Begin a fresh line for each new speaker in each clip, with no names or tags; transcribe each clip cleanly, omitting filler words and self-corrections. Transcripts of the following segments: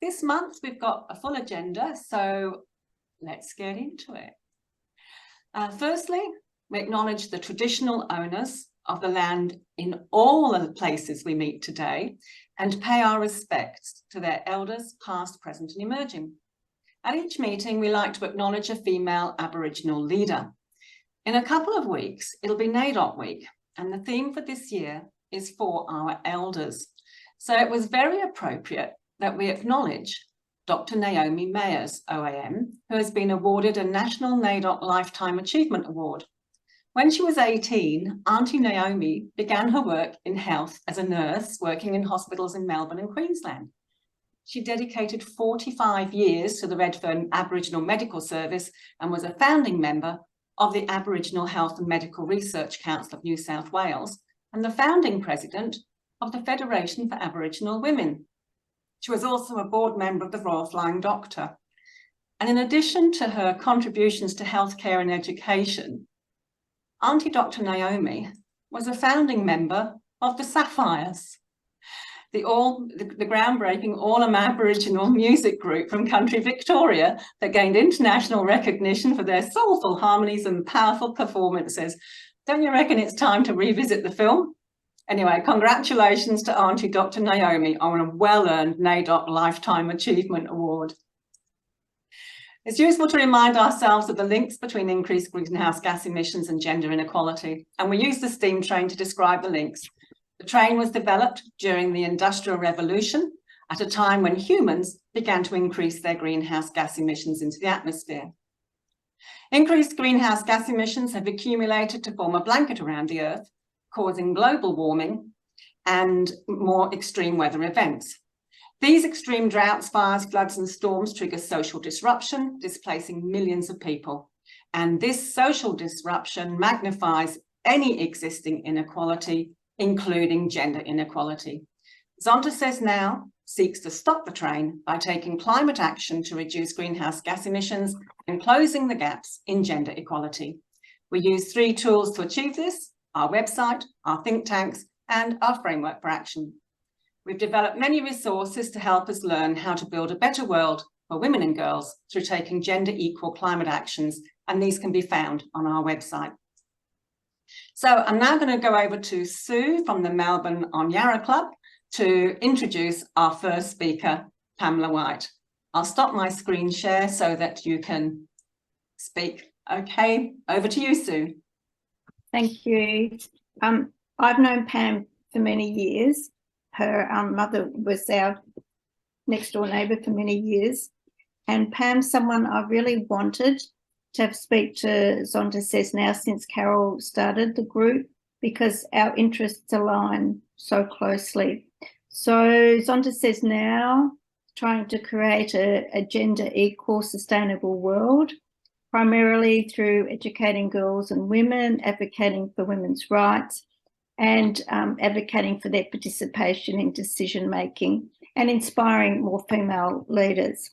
This month we've got a full agenda, so let's get into it. Firstly, we acknowledge the traditional owners of the land in all of the places we meet today and pay our respects to their elders, past, present and emerging. At each meeting, we like to acknowledge a female Aboriginal leader. In a couple of weeks, it'll be NAIDOC week, and the theme for this year is for our elders. So it was very appropriate that we acknowledge Dr. Naomi Mayers, OAM, who has been awarded a National NAIDOC Lifetime Achievement Award. When she was 18, Auntie Naomi began her work in health as a nurse working in hospitals in Melbourne and Queensland. She dedicated 45 years to the Redfern Aboriginal Medical Service and was a founding member of the Aboriginal Health and Medical Research Council of New South Wales and the founding president of the Federation for Aboriginal Women. She was also a board member of the Royal Flying Doctor. And in addition to her contributions to healthcare and education, Auntie Dr. Naomi was a founding member of the Sapphires, the groundbreaking all-Aboriginal music group from country Victoria that gained international recognition for their soulful harmonies and powerful performances. Don't you reckon it's time to revisit the film? Anyway, congratulations to Auntie Dr. Naomi on a well-earned NAIDOC Lifetime Achievement Award. It's useful to remind ourselves of the links between increased greenhouse gas emissions and gender inequality, and we use the steam train to describe the links. The train was developed during the Industrial Revolution at a time when humans began to increase their greenhouse gas emissions into the atmosphere. Increased greenhouse gas emissions have accumulated to form a blanket around the Earth, causing global warming and more extreme weather events. These extreme droughts, fires, floods and storms trigger social disruption, displacing millions of people. And this social disruption magnifies any existing inequality, including gender inequality. Zonta Says Now seeks to stop the train by taking climate action to reduce greenhouse gas emissions and closing the gaps in gender equality. We use 3 tools to achieve this: our website, our think tanks, and our framework for action. We've developed many resources to help us learn how to build a better world for women and girls through taking gender equal climate actions, and these can be found on our website. So I'm now going to go over to Sue from the Melbourne On Yarra Club to introduce our first speaker, Pamela White. I'll stop my screen share so that you can speak. Okay, over to you, Sue.
Thank you. I've known Pam for many years. Her mother was our next door neighbour for many years. And Pam's someone I really wanted to speak to Zonta Says Now since Carol started the group, because our interests align so closely. So Zonta Says Now, trying to create a gender equal, sustainable world, primarily through educating girls and women, advocating for women's rights, and advocating for their participation in decision-making and inspiring more female leaders.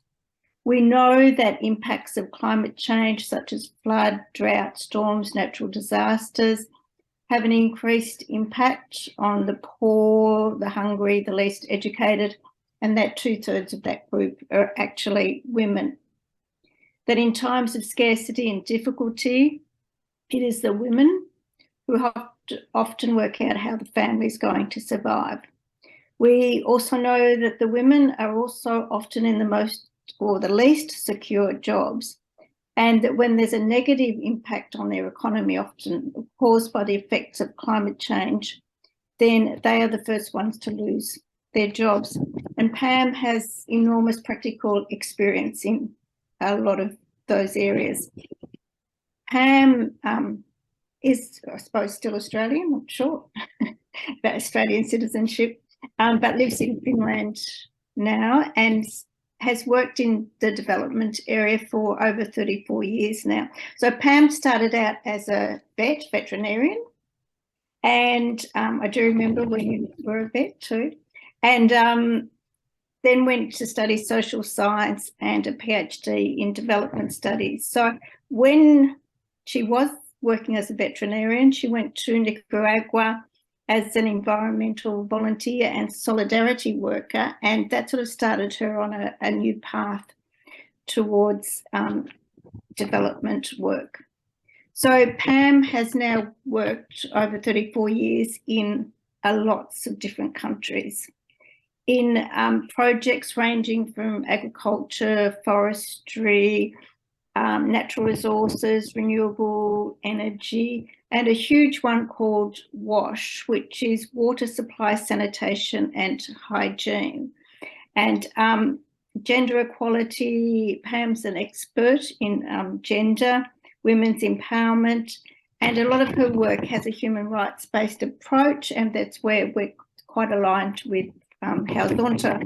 We know that impacts of climate change, such as flood, drought, storms, natural disasters, have an increased impact on the poor, the hungry, the least educated, and that 2/3 of that group are actually women. That in times of scarcity and difficulty, it is the women who have to often work out how the family is going to survive. We also know that the women are also often in the most or the least secure jobs, and that when there's a negative impact on their economy, often caused by the effects of climate change, then they are the first ones to lose their jobs. And Pam has enormous practical experience in a lot of those areas. Pam is, I suppose, still Australian, I'm not sure about Australian citizenship, but lives in Finland now and has worked in the development area for over 34 years now. So Pam started out as a veterinarian, and I do remember when you were a vet too, and then went to study social science and a PhD in development studies. So when she was working as a veterinarian, she went to Nicaragua as an environmental volunteer and solidarity worker, and that sort of started her on a new path towards development work. So Pam has now worked over 34 years in lots of different countries in projects ranging from agriculture, forestry, natural resources, renewable energy, and a huge one called WASH, which is water supply, sanitation and hygiene. And gender equality, Pam's an expert in gender, women's empowerment, and a lot of her work has a human rights-based approach, and that's where we're quite aligned with how Zonta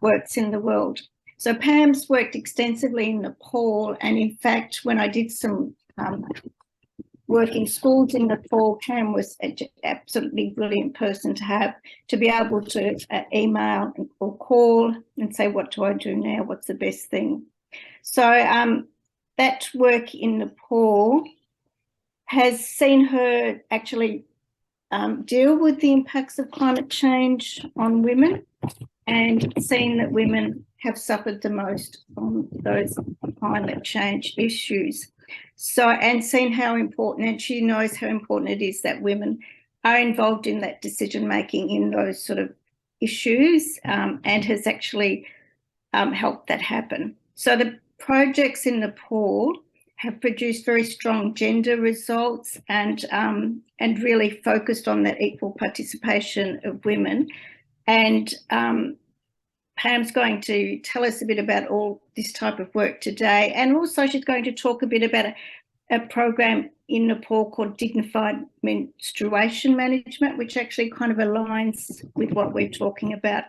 works in the world. So Pam's worked extensively in Nepal, and in fact, when I did some work in schools in Nepal, Pam was an absolutely brilliant person to have, to be able to email or call and say, what do I do now? What's the best thing? So that work in Nepal has seen her actually deal with the impacts of climate change on women, and seen that women have suffered the most from those climate change issues. So, and seen how important, and she knows how important it is that women are involved in that decision making in those sort of issues, and has actually helped that happen. So the projects in Nepal have produced very strong gender results, and really focused on that equal participation of women. And Pam's going to tell us a bit about all this type of work today, and also she's going to talk a bit about a program in Nepal called Dignified Menstruation Management, which actually kind of aligns with what we're talking about.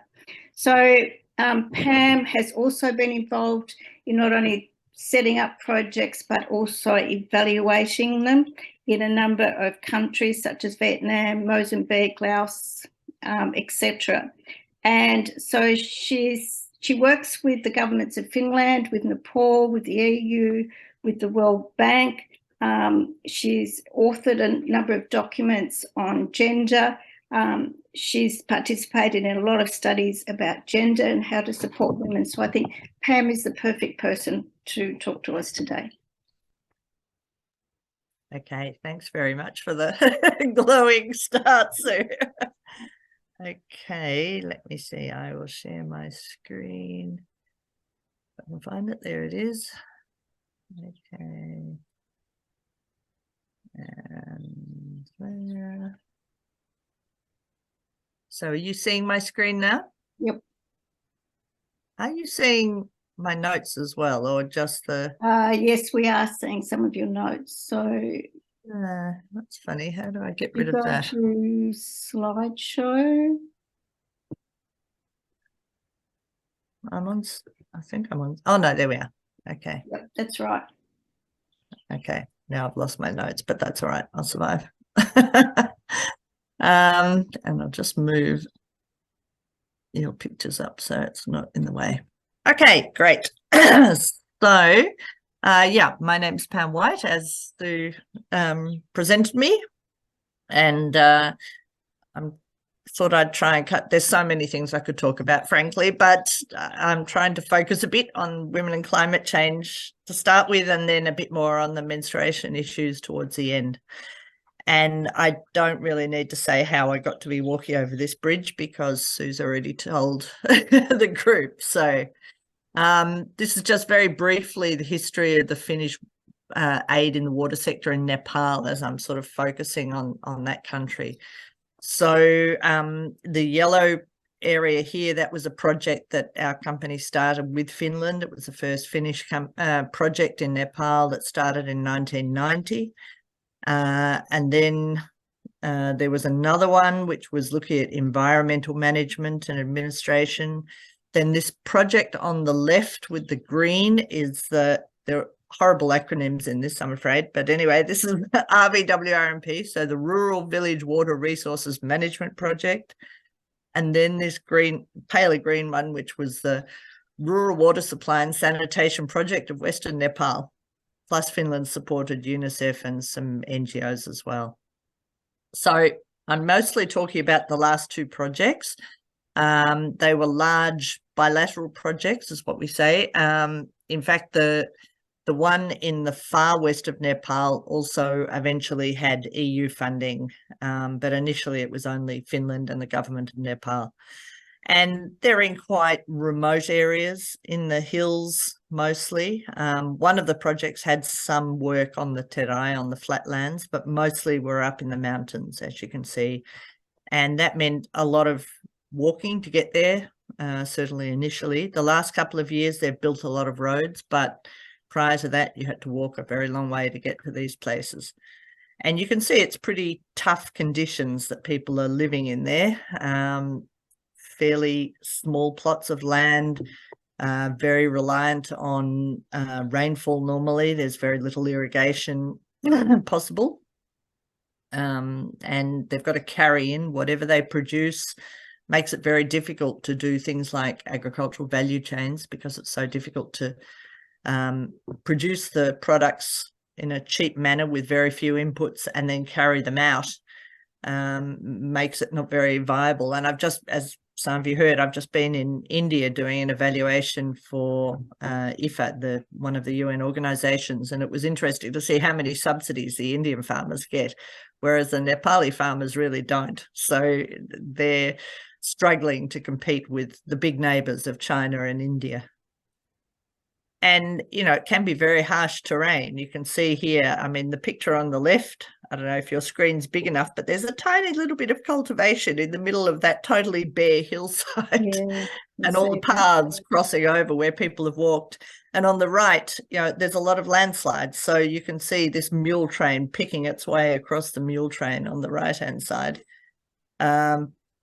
So Pam has also been involved in not only setting up projects but also evaluating them in a number of countries such as Vietnam, Mozambique, Laos, etc. And so she works with the governments of Finland, with Nepal, with the EU, with the World Bank. She's authored a number of documents on gender. She's participated in a lot of studies about gender and how to support women. So I think Pam is the perfect person to talk to us today.
Okay, thanks very much for the glowing start, Sue. Okay, let me see. I will share my screen. If I can find it, there it is. Okay. And there. So are you seeing my screen now?
Yep.
Are you seeing my notes as well, or just the...
Yes, we are seeing some of your notes. So
that's funny. How do I get rid of that?
Go to slideshow.
I'm on, I think I'm on. Oh, no, there we are. Okay.
Yep, that's right.
Okay. Now I've lost my notes, but that's all right. I'll survive. And I'll just move your pictures up so it's not in the way. Okay, great. So, yeah, my name's Pam White, as Sue presented me, and I thought I'd try and cut. There's so many things I could talk about, frankly, but I'm trying to focus a bit on women and climate change to start with, and then a bit more on the menstruation issues towards the end. And I don't really need to say how I got to be walking over this bridge, because Sue's already told the group. So this is just very briefly the history of the Finnish aid in the water sector in Nepal, as I'm sort of focusing on that country. So the yellow area here, that was a project that our company started with Finland. It was the first Finnish project in Nepal that started in 1990. And then there was another one which was looking at environmental management and administration. Then this project on the left with the green is there are horrible acronyms in this, I'm afraid. But anyway, this is RVWRMP, so the Rural Village Water Resources Management Project. And then this green, paler green one, which was the Rural Water Supply and Sanitation Project of Western Nepal. Plus Finland supported UNICEF and some NGOs as well. So I'm mostly talking about the last two projects. They were large bilateral projects, is what we say. In fact, the one in the far west of Nepal also eventually had EU funding, but initially it was only Finland and the government of Nepal. And they're in quite remote areas in the hills mostly. One of the projects had some work on the Terai, on the flatlands, but mostly we're up in the mountains, as you can see. And that meant a lot of walking to get there, certainly initially. The last couple of years, they've built a lot of roads, but prior to that, you had to walk a very long way to get to these places. And you can see it's pretty tough conditions that people are living in there. Fairly small plots of land, very reliant on rainfall normally. There's very little irrigation possible. And they've got to carry in whatever they produce. Makes it very difficult to do things like agricultural value chains because it's so difficult to produce the products in a cheap manner with very few inputs and then carry them out. Makes it not very viable. And I've just, as some of you heard, I've just been in India doing an evaluation for IFAD, one of the UN organizations, and it was interesting to see how many subsidies the Indian farmers get, whereas the Nepali farmers really don't. So they're struggling to compete with the big neighbors of China and India. And, you know, it can be very harsh terrain. You can see here, I mean, the picture on the left, I don't know if your screen's big enough, but there's a tiny little bit of cultivation in the middle of that totally bare hillside,
Yeah,
and all the paths crossing over where people have walked. And on the right, you know, there's a lot of landslides. So you can see this mule train picking its way across the mule train on the right-hand side.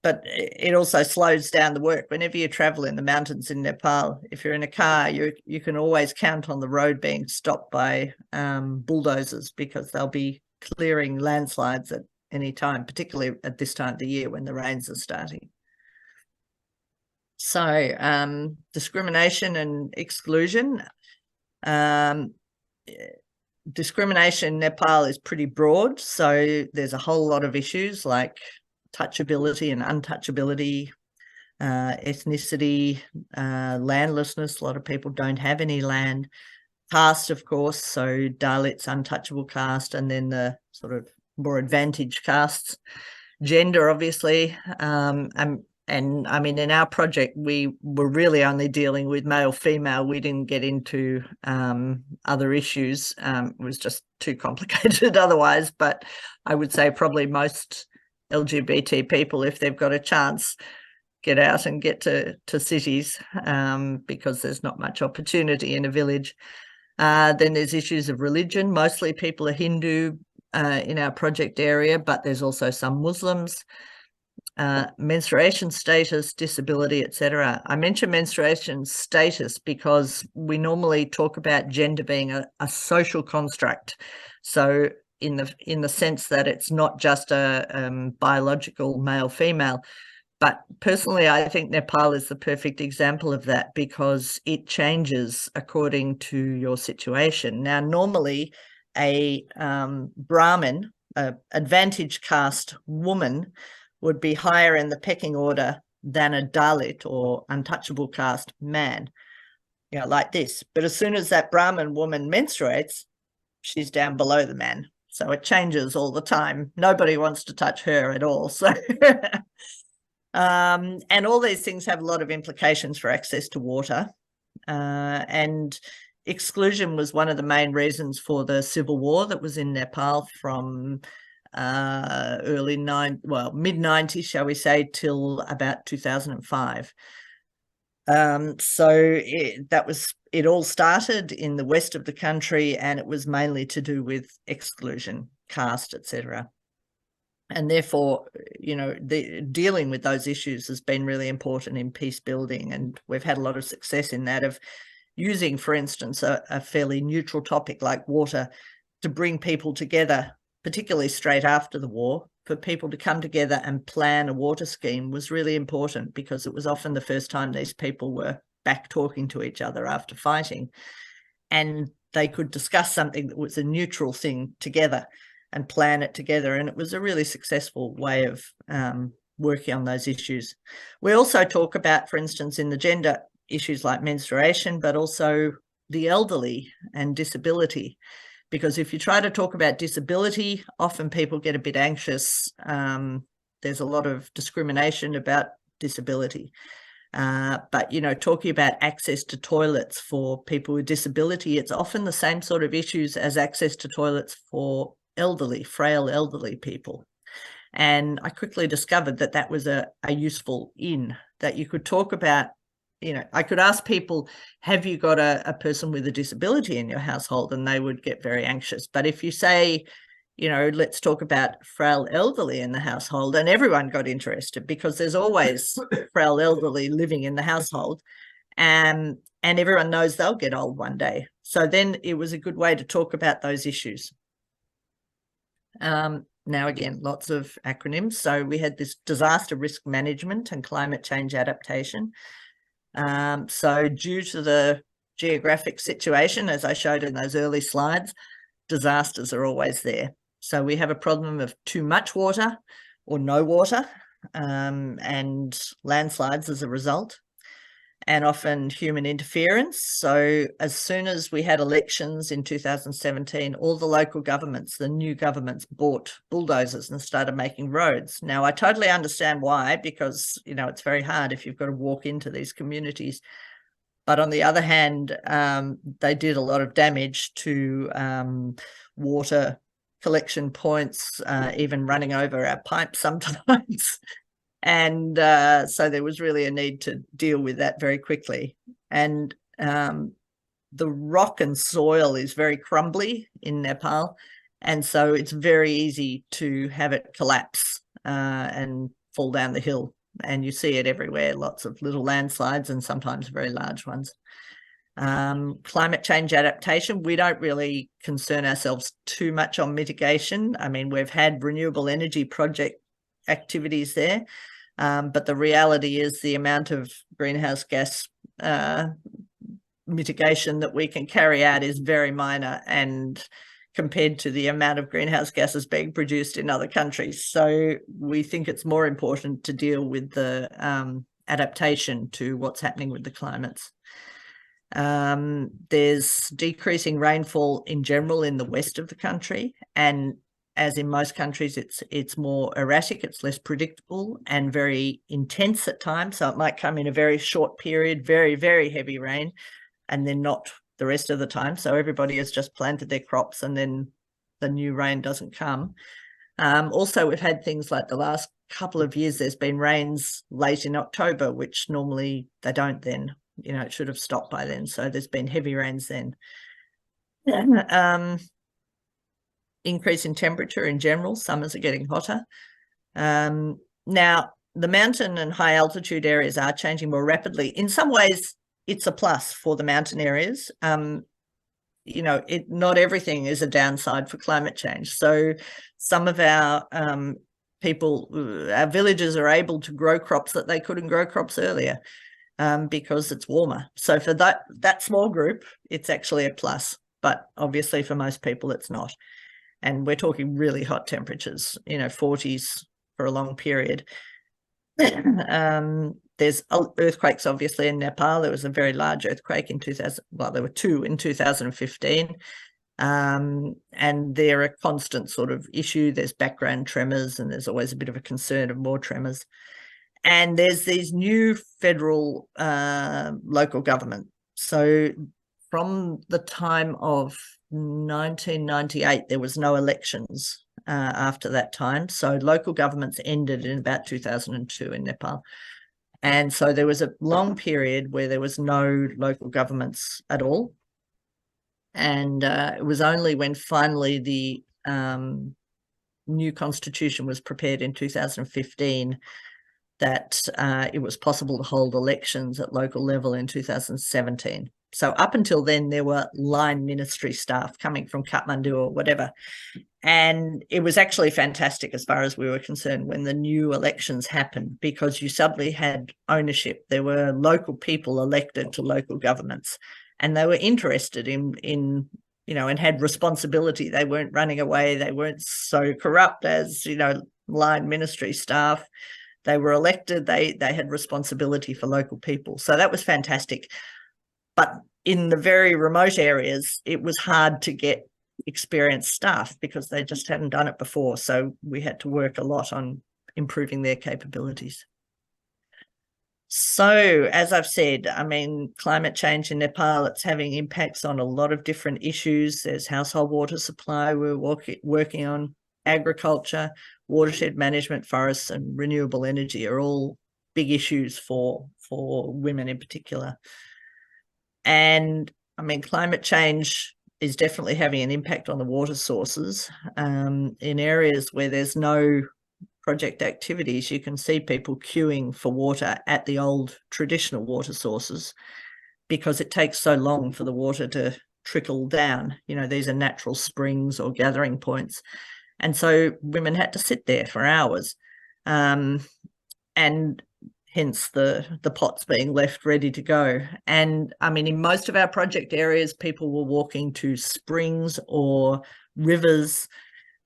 But it also slows down the work. Whenever you travel in the mountains in Nepal, if you're in a car, you can always count on the road being stopped by bulldozers because they'll be clearing landslides at any time, particularly at this time of the year when the rains are starting. So discrimination and exclusion. Discrimination in Nepal is pretty broad. So there's a whole lot of issues like touchability and untouchability, ethnicity, landlessness. A lot of people don't have any land. Caste, of course, so Dalits, untouchable caste, and then the sort of more advantaged castes. Gender, obviously, and I mean, in our project, we were really only dealing with male, female. We didn't get into other issues. It was just too complicated otherwise, but I would say probably most LGBT people, if they've got a chance, get out and get to cities because there's not much opportunity in a village. Then there's issues of religion. Mostly people are Hindu in our project area, but there's also some Muslims. Menstruation status, disability, etc. I mention menstruation status because we normally talk about gender being a social construct. So in the sense that it's not just a biological male-female. But personally, I think Nepal is the perfect example of that because it changes according to your situation. Now, normally a Brahmin, advantage caste woman, would be higher in the pecking order than a Dalit or untouchable caste man, you know, like this. But as soon as that Brahmin woman menstruates, she's down below the man. So it changes all the time. Nobody wants to touch her at all. So, and all these things have a lot of implications for access to water. And exclusion was one of the main reasons for the civil war that was in Nepal from mid-90s, shall we say, till about 2005. So it all started in the west of the country, and it was mainly to do with exclusion, caste, etc. And therefore, you know, dealing with those issues has been really important in peace building, and we've had a lot of success in that, of using, for instance, a fairly neutral topic like water to bring people together, particularly straight after the war. For people to come together and plan a water scheme was really important because it was often the first time these people were back talking to each other after fighting, and they could discuss something that was a neutral thing together. and plan it together. And it was a really successful way of working on those issues. We also talk about, for instance, in the gender issues like menstruation, but also the elderly and disability. Because if you try to talk about disability, often people get a bit anxious. There's a lot of discrimination about disability. But, you know, talking about access to toilets for people with disability, it's often the same sort of issues as access to toilets for elderly, frail elderly people. And I quickly discovered that that was a useful in, that you could talk about. You know, I could ask people, have you got a person with a disability in your household? And they would get very anxious. But if you say, you know, let's talk about frail elderly in the household, and everyone got interested, because there's always frail elderly living in the household, and everyone knows they'll get old one day. So then it was a good way to talk about those issues. Now, again, lots of acronyms. So we had this disaster risk management and climate change adaptation. So due to the geographic situation, as I showed in those early slides, disasters are always there. So we have a problem of too much water or no water, and landslides as a result, and often human interference. So as soon as we had elections in 2017, all the local governments, the new governments, bought bulldozers and started making roads. Now, I totally understand why, because, you know, it's very hard if you've got to walk into these communities. But on the other hand, they did a lot of damage to water collection points, even running over our pipes sometimes. And so there was really a need to deal with that very quickly. And the rock and soil is very crumbly in Nepal. And so it's very easy to have it collapse and fall down the hill. And you see it everywhere, lots of little landslides and sometimes very large ones. Climate change adaptation, we don't really concern ourselves too much on mitigation. I mean, we've had renewable energy project activities there, but the reality is the amount of greenhouse gas mitigation that we can carry out is very minor, and compared to the amount of greenhouse gases being produced in other countries. So we think it's more important to deal with the adaptation to what's happening with the climates. There's decreasing rainfall in general in the west of the country, and as in most countries, it's more erratic, it's less predictable and very intense at times. So it might come in a very short period, very, very heavy rain, and then not the rest of the time. So everybody has just planted their crops and then the new rain doesn't come. Also, we've had things like the last couple of years, there's been rains late in October, which normally they don't then. You know, it should have stopped by then. So there's been heavy rains then. Increase in temperature in general, summers are getting hotter. Now, the mountain and high altitude areas are changing more rapidly. In some ways, it's a plus for the mountain areas. You know, not everything is a downside for climate change. So some of our our villagers are able to grow crops that they couldn't grow crops earlier because it's warmer. So for that small group, it's actually a plus. But obviously for most people, it's not. And we're talking really hot temperatures, you know, 40s for a long period. There's earthquakes, obviously, in Nepal. There was a very large earthquake in 2000. Well, there were two in 2015. And they're a constant sort of issue. There's background tremors, and there's always a bit of a concern of more tremors. And there's these new federal local government. So from the time of 1998, there was no elections after that time. So local governments ended in about 2002 in Nepal. And so there was a long period where there was no local governments at all. And it was only when finally the new constitution was prepared in 2015 that it was possible to hold elections at local level in 2017. So up until then, there were line ministry staff coming from Kathmandu or whatever. And it was actually fantastic as far as we were concerned when the new elections happened, because you suddenly had ownership. There were local people elected to local governments, and they were interested in you know, and had responsibility. They weren't running away. They weren't so corrupt as, you know, line ministry staff. They were elected. They had responsibility for local people. So that was fantastic. But in the very remote areas, it was hard to get experienced staff because they just hadn't done it before. So we had to work a lot on improving their capabilities. So, as I've said, I mean, climate change in Nepal, it's having impacts on a lot of different issues. There's household water supply. We're working on agriculture, watershed management, forests, and renewable energy are all big issues for women in particular. And I mean, climate change is definitely having an impact on the water sources. In areas where there's no project activities, you can see people queuing for water at the old traditional water sources because it takes so long for the water to trickle down. You know, these are natural springs or gathering points. And so women had to sit there for hours. And hence the pots being left ready to go. And I mean, in most of our project areas, people were walking to springs or rivers,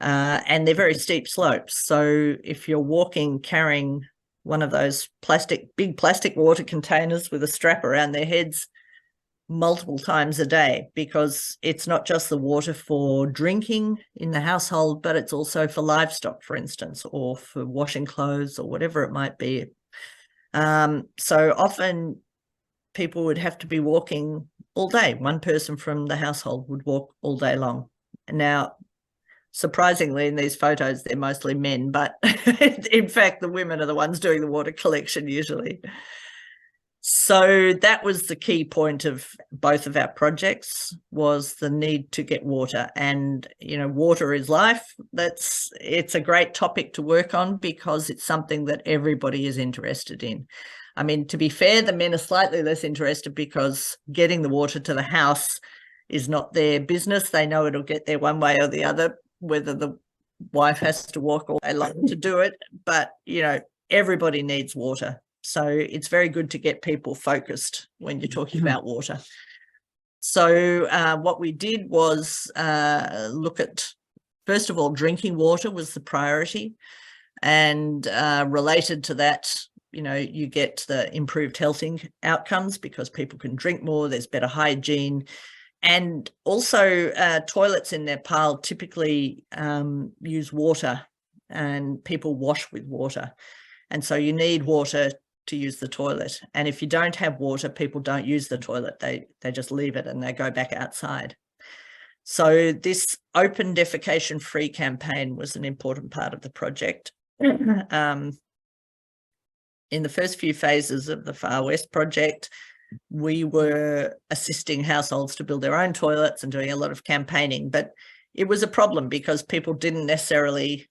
and they're very steep slopes. So if you're walking carrying one of those big plastic water containers with a strap around their heads multiple times a day, because it's not just the water for drinking in the household, but it's also for livestock, for instance, or for washing clothes or whatever it might be. So often people would have to be walking all day. One person from the household would walk all day long. Now, surprisingly, in these photos, they're mostly men, but in fact, the women are the ones doing the water collection usually. So that was the key point of both of our projects, was the need to get water. And, you know, water is life. It's a great topic to work on because it's something that everybody is interested in. I mean, to be fair, the men are slightly less interested because getting the water to the house is not their business. They know it'll get there one way or the other, whether the wife has to walk all day long to do it. But, you know, everybody needs water. So it's very good to get people focused when you're talking about water. So what we did was look at, first of all, drinking water was the priority. And related to that, you know, you get the improved health outcomes because people can drink more, there's better hygiene. And also toilets in Nepal typically use water, and people wash with water. And so you need water to use the toilet. And if you don't have water, people don't use the toilet. They just leave it and they go back outside. So this open defecation free campaign was an important part of the project. In the first few phases of the Far West project, we were assisting households to build their own toilets and doing a lot of campaigning, but it was a problem because people didn't necessarily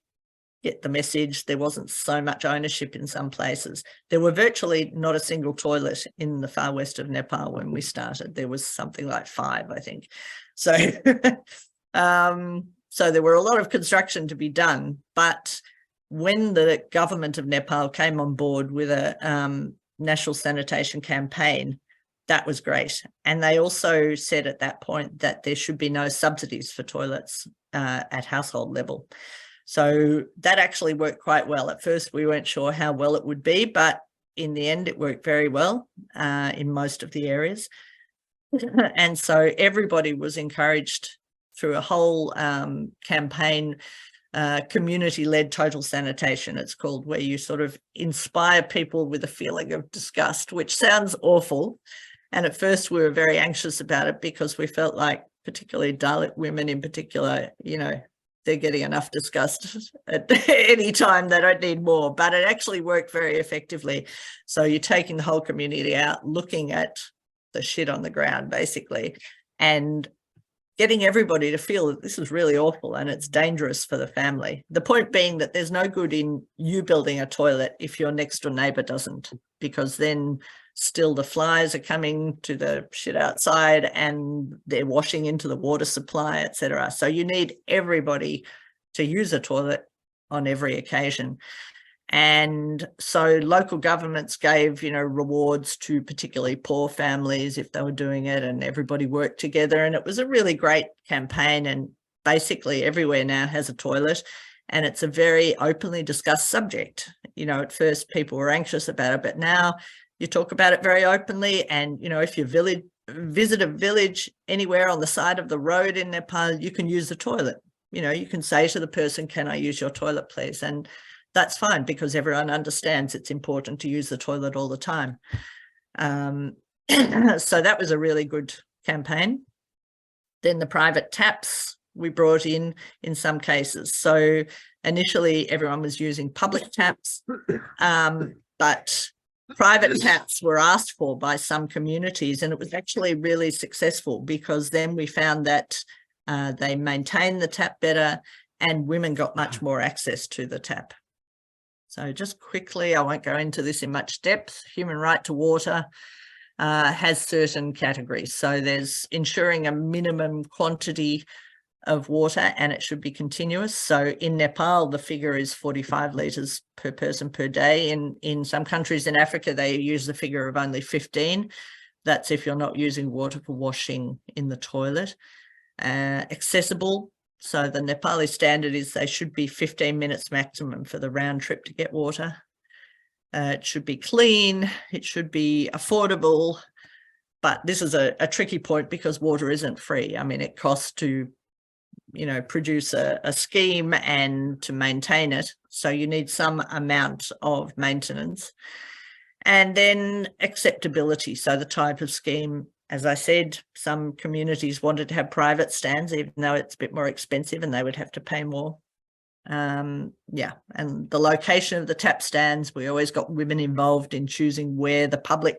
get the message. There wasn't so much ownership in some places. There were virtually not a single toilet in the far west of Nepal when we started. There was something like 5, I think. So, so there were a lot of construction to be done. But when the government of Nepal came on board with a national sanitation campaign, that was great. And they also said at that point that there should be no subsidies for toilets at household level. So that actually worked quite well. At first, we weren't sure how well it would be, but in the end, it worked very well in most of the areas. And so everybody was encouraged through a whole campaign, community-led total sanitation, it's called, where you sort of inspire people with a feeling of disgust, which sounds awful. And at first, we were very anxious about it because we felt like, particularly Dalit women in particular, you know, they're getting enough disgust at any time. They don't need more, but it actually worked very effectively. So you're taking the whole community out, looking at the shit on the ground, basically, and getting everybody to feel that this is really awful and it's dangerous for the family. The point being that there's no good in you building a toilet if your next door neighbour doesn't, because then still the flies are coming to the shit outside and they're washing into the water supply, etc. So you need everybody to use a toilet on every occasion. And so local governments gave, rewards to particularly poor families if they were doing it, and everybody worked together. And it was a really great campaign. And basically everywhere now has a toilet, and it's a very openly discussed subject. At first people were anxious about it, but now you talk about it very openly. And, if you visit a village anywhere on the side of the road in Nepal, you can use the toilet. You can say to the person, "Can I use your toilet, please?" And that's fine, because everyone understands it's important to use the toilet all the time. So that was a really good campaign. Then the private taps we brought in some cases. So initially everyone was using public taps, but private taps were asked for by some communities, and it was actually really successful, because then we found that they maintained the tap better and women got much more access to the tap. So just quickly, I won't go into this in much depth. Human right to water has certain categories. So there's ensuring a minimum quantity of water, and it should be continuous. So in Nepal, the figure is 45 litres per person per day. In some countries in Africa, they use the figure of only 15. That's if you're not using water for washing in the toilet. Accessible. So the Nepali standard is they should be 15 minutes maximum for the round trip to get water. It should be clean. It should be affordable. But this is a tricky point, because water isn't free. I mean, it costs to, produce a scheme and to maintain it. So you need some amount of maintenance. And then acceptability. So the type of scheme. As I said, some communities wanted to have private stands, even though it's a bit more expensive and they would have to pay more. And the location of the tap stands, we always got women involved in choosing where the public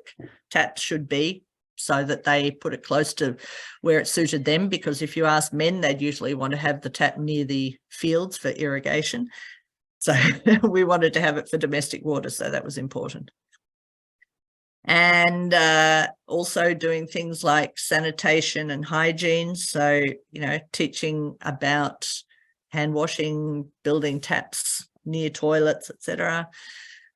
taps should be, so that they put it close to where it suited them, because if you ask men, they'd usually want to have the tap near the fields for irrigation. So we wanted to have it for domestic water, so that was important. And also doing things like sanitation and hygiene. So, teaching about hand washing, building taps near toilets, etc.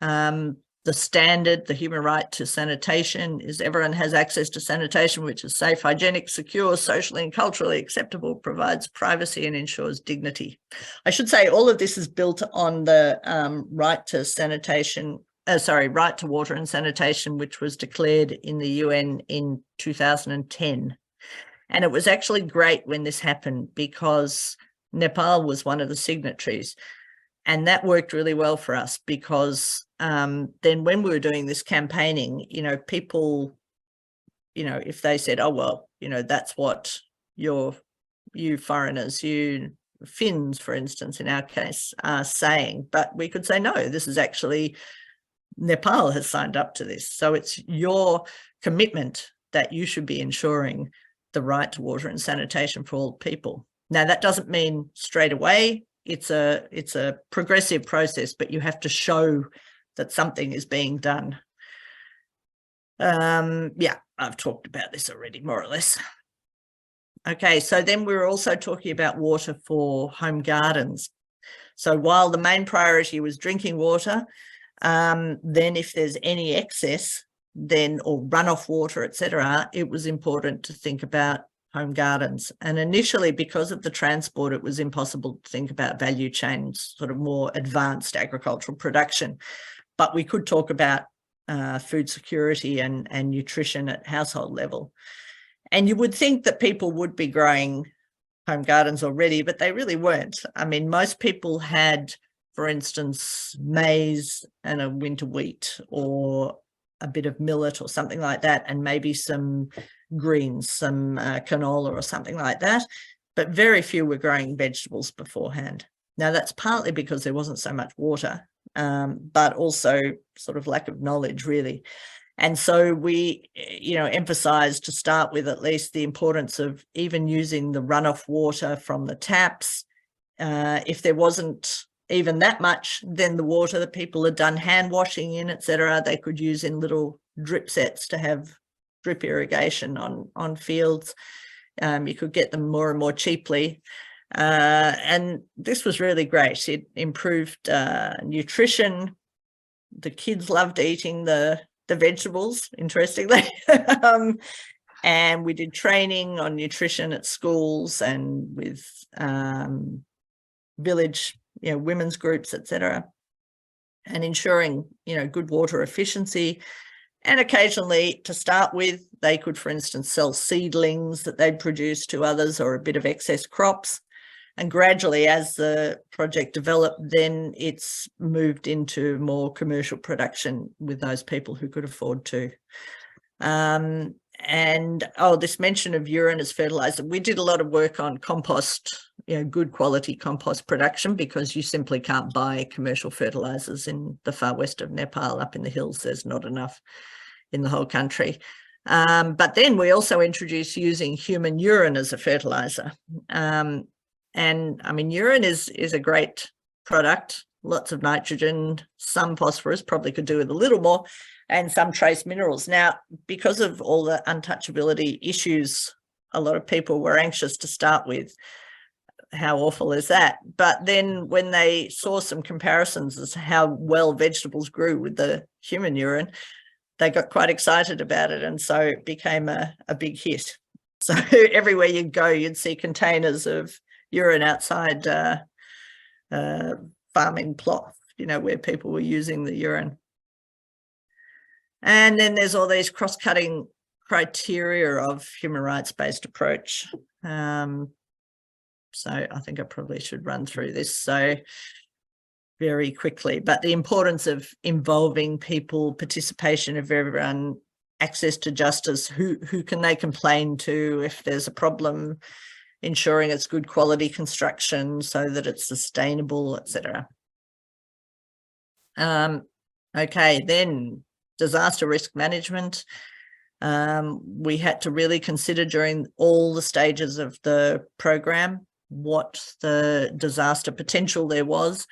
The standard, the human right to sanitation, is everyone has access to sanitation, which is safe, hygienic, secure, socially and culturally acceptable, provides privacy and ensures dignity. I should say all of this is built on the right to sanitation. Right to water and sanitation, which was declared in the UN in 2010. And it was actually great when this happened, because Nepal was one of the signatories. And that worked really well for us, because then when we were doing this campaigning, people, if they said, "Oh, well, that's what you foreigners, you Finns, for instance, in our case, are saying," but we could say, "No, this is actually Nepal has signed up to this. So it's your commitment that you should be ensuring the right to water and sanitation for all people." Now, that doesn't mean straight away. It's a progressive process, but you have to show that something is being done. I've talked about this already, more or less. Okay, so then we were also talking about water for home gardens. So while the main priority was drinking water, then if there's any excess, or runoff water, etc., it was important to think about home gardens. And initially, because of the transport, it was impossible to think about value chains, sort of more advanced agricultural production. But we could talk about food security and nutrition at household level. And you would think that people would be growing home gardens already, but they really weren't. I mean, most people had, for instance, maize and a winter wheat, or a bit of millet or something like that, and maybe some greens, some canola or something like that. But very few were growing vegetables beforehand. Now, that's partly because there wasn't so much water, but also sort of lack of knowledge, really. And so we, emphasised, to start with at least, the importance of even using the runoff water from the taps. If there wasn't even that much, then the water that people had done hand washing in, etc., they could use in little drip sets to have drip irrigation on fields. You could get them more and more cheaply. And this was really great. It improved nutrition, The kids loved eating the vegetables, interestingly. And we did training on nutrition at schools and with village, women's groups, etc. And ensuring, good water efficiency. And occasionally, to start with, they could, for instance, sell seedlings that they'd produce to others or a bit of excess crops. And gradually, as the project developed, then it's moved into more commercial production with those people who could afford to. This mention of urine as fertilizer. We did a lot of work on compost, good quality compost production, because you simply can't buy commercial fertilizers in the far west of Nepal. Up in the hills, there's not enough in the whole country. But then we also introduced using human urine as a fertilizer. And I mean, urine is a great product, lots of nitrogen, some phosphorus, probably could do with a little more, and some trace minerals. Now, because of all the untouchability issues, a lot of people were anxious to start with. How awful is that? But then when they saw some comparisons as to how well vegetables grew with the human urine, they got quite excited about it. And so it became a big hit. So everywhere you'd go, you'd see containers of urine outside farming plots, where people were using the urine. And then there's all these cross-cutting criteria of human rights-based approach. So I think I probably should run through this so very quickly. But the importance of involving people, participation of everyone, access to justice, who can they complain to if there's a problem, ensuring it's good quality construction so that it's sustainable, etc. Okay, then disaster risk management. We had to really consider during all the stages of the program what the disaster potential there was.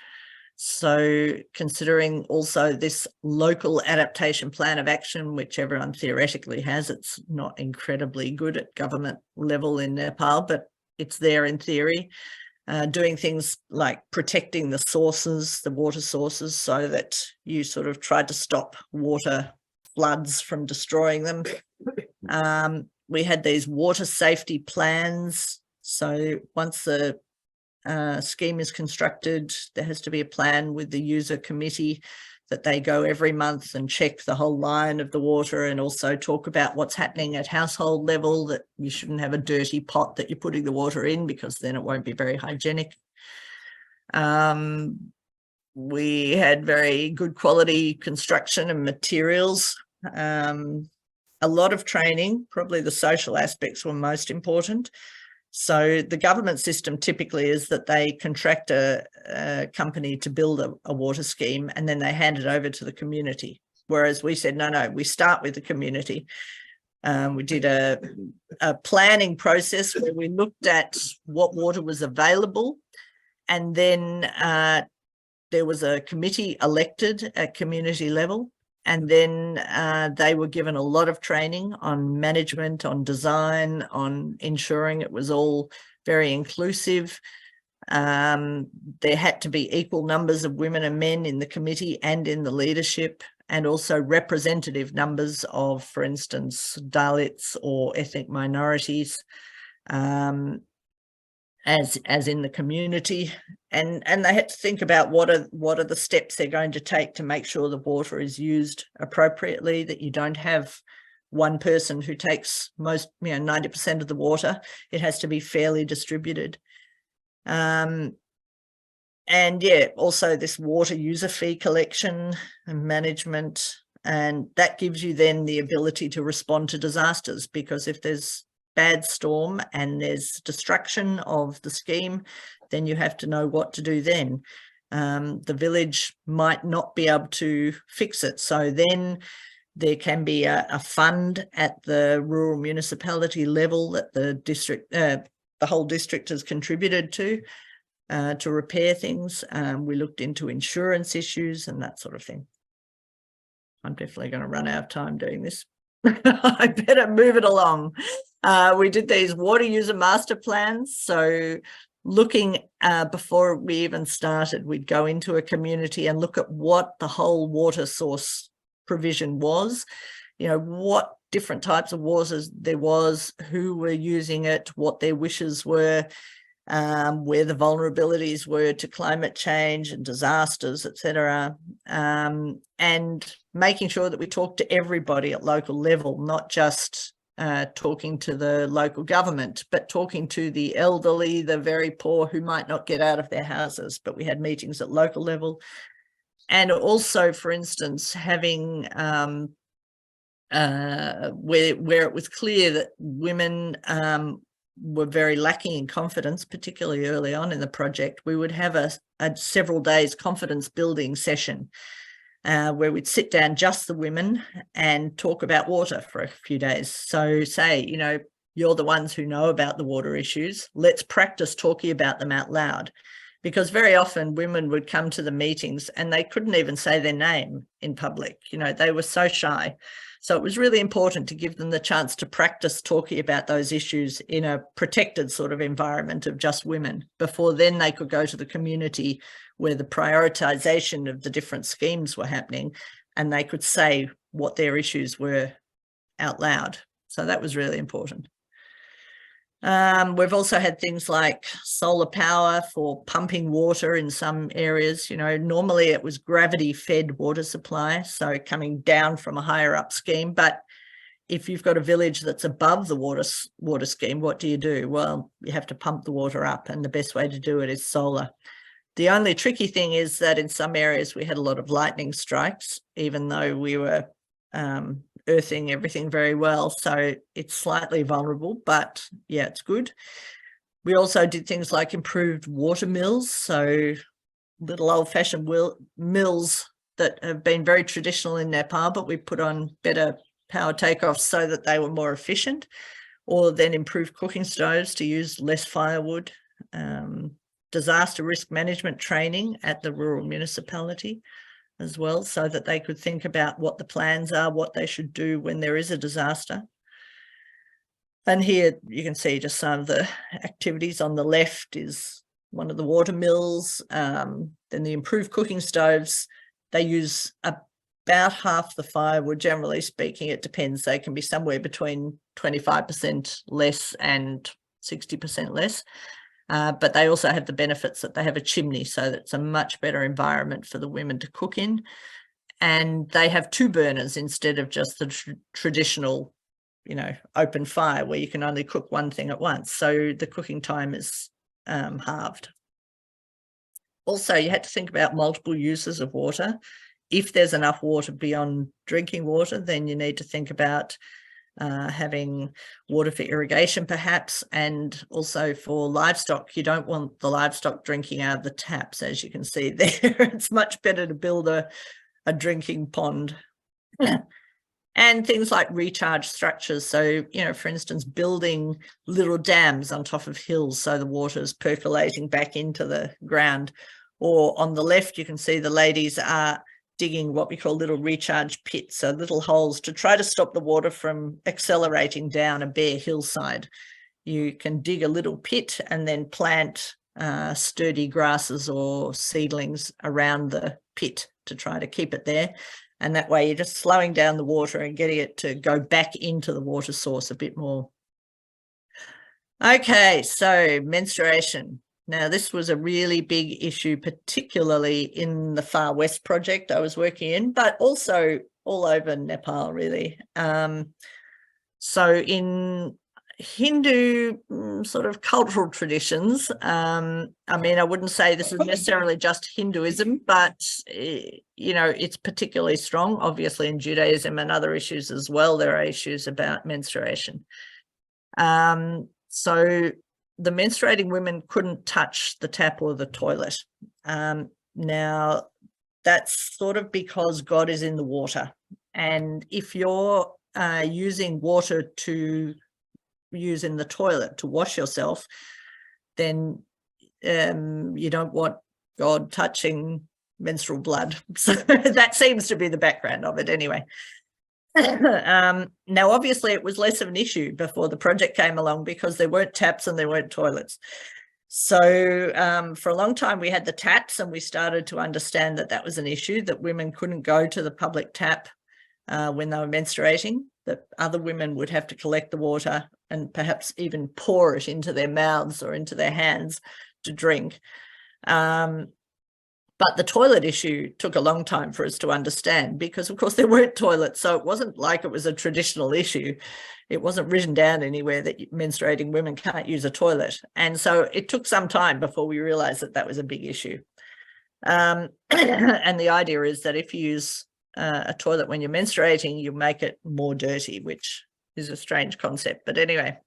So considering also this local adaptation plan of action, which everyone theoretically has, it's not incredibly good at government level in Nepal, but it's there in theory. Doing things like protecting the sources, the water sources, so that you sort of tried to stop water floods from destroying them. We had these water safety plans. So once the scheme is constructed, there has to be a plan with the user committee that they go every month and check the whole line of the water, and also talk about what's happening at household level, that you shouldn't have a dirty pot that you're putting the water in, because then it won't be very hygienic. We had very good quality construction and materials. A lot of training, probably the social aspects were most important. So the government system typically is that they contract a company to build a water scheme, and then they hand it over to the community. Whereas we said, no, we start with the community. We did a planning process where we looked at what water was available, and then there was a committee elected at community level. And then they were given a lot of training on management, on design, on ensuring it was all very inclusive. There had to be equal numbers of women and men in the committee and in the leadership, and also representative numbers of, for instance, Dalits or ethnic minorities, as in the community. And they had to think about what are the steps they're going to take to make sure the water is used appropriately, that you don't have one person who takes 90% of the water. It has to be fairly distributed. And yeah, also this water user fee collection and management, and that gives you then the ability to respond to disasters, because if there's bad storm and there's destruction of the scheme, then you have to know what to do then. The village might not be able to fix it. So then there can be a fund at the rural municipality level that the whole district has contributed to repair things. We looked into insurance issues and that sort of thing. I'm definitely going to run out of time doing this. I better move it along. We did these water user master plans. So looking before we even started, we'd go into a community and look at what the whole water source provision was, you know, what different types of waters there was, who were using it, what their wishes were, where the vulnerabilities were to climate change and disasters, etc., and making sure that we talk to everybody at local level, not just talking to the local government, but talking to the elderly, the very poor who might not get out of their houses. But we had meetings at local level. And also, for instance, having where it was clear that women were very lacking in confidence, particularly early on in the project, we would have a several days confidence building session where we'd sit down, just the women, and talk about water for a few days. So say, you know, you're the ones who know about the water issues. Let's practice talking about them out loud. Because very often women would come to the meetings and they couldn't even say their name in public. You know, they were so shy. So it was really important to give them the chance to practice talking about those issues in a protected sort of environment of just women, before then they could go to the community where the prioritisation of the different schemes were happening and they could say what their issues were out loud. So that was really important. We've also had things like solar power for pumping water in some areas. You know, normally it was gravity-fed water supply, so coming down from a higher up scheme. But if you've got a village that's above the water scheme, what do? Well, you have to pump the water up, and the best way to do it is solar. The only tricky thing is that in some areas we had a lot of lightning strikes, even though we were earthing everything very well, so it's slightly vulnerable, but yeah, it's good. We also did things like improved water mills, so little old-fashioned mills that have been very traditional in Nepal, but we put on better power takeoffs so that they were more efficient, or then improved cooking stoves to use less firewood. Disaster risk management training at the rural municipality as well, so that they could think about what the plans are, what they should do when there is a disaster. And here you can see just some of the activities. On the left is one of the water mills. Then the improved cooking stoves, they use about half the firewood, generally speaking. It depends. They can be somewhere between 25% less and 60% less. But they also have the benefits that they have a chimney, so that's a much better environment for the women to cook in. And they have 2 burners instead of just the traditional, you know, open fire where you can only cook one thing at once. So the cooking time is halved. Also, you had to think about multiple uses of water. If there's enough water beyond drinking water, then you need to think about having water for irrigation perhaps, and also for livestock. You don't want the livestock drinking out of the taps, as you can see there. It's much better to build a drinking pond. And things like recharge structures. So, you know, for instance, building little dams on top of hills so the water is percolating back into the ground. Or on the left, you can see the ladies are digging what we call little recharge pits, so little holes to try to stop the water from accelerating down a bare hillside. You can dig a little pit and then plant sturdy grasses or seedlings around the pit to try to keep it there. And that way you're just slowing down the water and getting it to go back into the water source a bit more. Okay, so menstruation. Now, this was a really big issue, particularly in the Far West project I was working in, but also all over Nepal, really. So in Hindu sort of cultural traditions, I mean, I wouldn't say this is necessarily just Hinduism, but, you know, it's particularly strong. Obviously, in Judaism and other issues as well, there are issues about menstruation. So the menstruating women couldn't touch the tap or the toilet. Now, that's sort of because God is in the water. And if you're using water to use in the toilet to wash yourself, then you don't want God touching menstrual blood. So that seems to be the background of it anyway. Now, obviously, it was less of an issue before the project came along because there weren't taps and there weren't toilets. So for a long time, we had the taps, and we started to understand that that was an issue, that women couldn't go to the public tap when they were menstruating, that other women would have to collect the water and perhaps even pour it into their mouths or into their hands to drink. But the toilet issue took a long time for us to understand, because, of course, there weren't toilets. So it wasn't like it was a traditional issue. It wasn't written down anywhere that menstruating women can't use a toilet. And so it took some time before we realized that that was a big issue. And the idea is that if you use a toilet when you're menstruating, you make it more dirty, which is a strange concept. But anyway,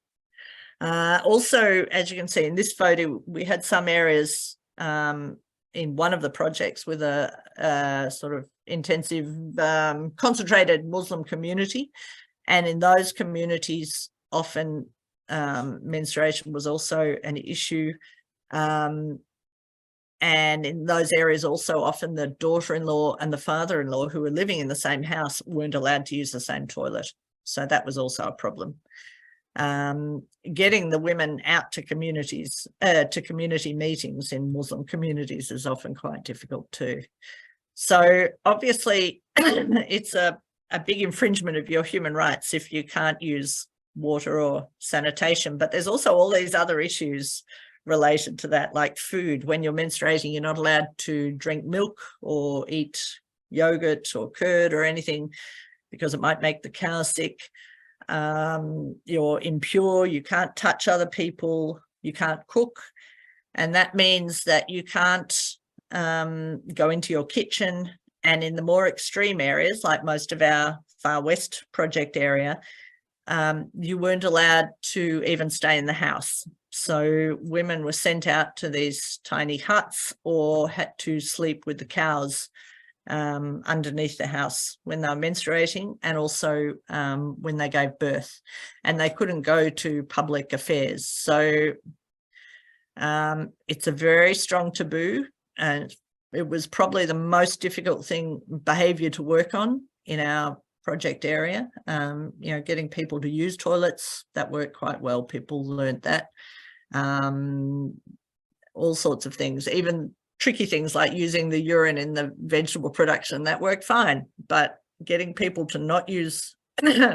also, as you can see in this photo, we had some areas in one of the projects with a sort of intensive concentrated Muslim community. And in those communities, often menstruation was also an issue. And in those areas also, often the daughter-in-law and the father-in-law who were living in the same house weren't allowed to use the same toilet. So that was also a problem. Getting the women out to communities, to community meetings in Muslim communities is often quite difficult too. So obviously it's a big infringement of your human rights if you can't use water or sanitation, but there's also all these other issues related to that, like food. When you're menstruating, you're not allowed to drink milk or eat yogurt or curd or anything because it might make the cow sick. You're impure, you can't touch other people, you can't cook, and that means that you can't go into your kitchen. And in the more extreme areas, like most of our Far West project area, you weren't allowed to even stay in the house. So women were sent out to these tiny huts or had to sleep with the cows underneath the house when they were menstruating, and also when they gave birth, and they couldn't go to public affairs. So it's a very strong taboo, and it was probably the most difficult behavior to work on in our project area. You know, getting people to use toilets, that worked quite well. People learned that. All sorts of things, even tricky things like using the urine in the vegetable production, that worked fine. But getting people to not use,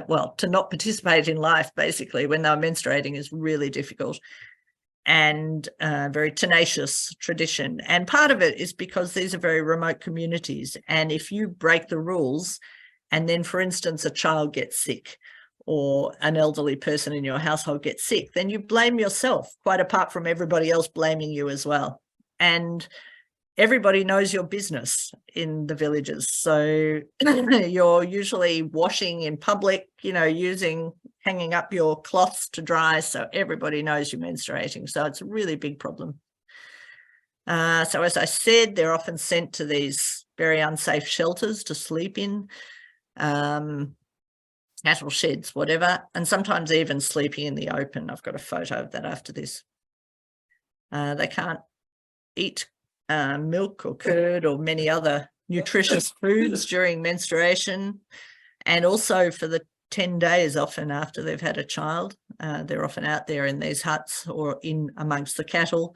well, to not participate in life, basically, when they're menstruating is really difficult, and very tenacious tradition. And part of it is because these are very remote communities. And if you break the rules, and then, for instance, a child gets sick or an elderly person in your household gets sick, then you blame yourself, quite apart from everybody else blaming you as well. And everybody knows your business in the villages. So you're usually washing in public, you know, hanging up your cloths to dry. So everybody knows you're menstruating. So it's a really big problem. So as I said, they're often sent to these very unsafe shelters to sleep in, cattle sheds, whatever, and sometimes even sleeping in the open. I've got a photo of that after this. They can't eat milk or curd or many other nutritious foods during menstruation, and also for the 10 days often after they've had a child. They're often out there in these huts or in amongst the cattle,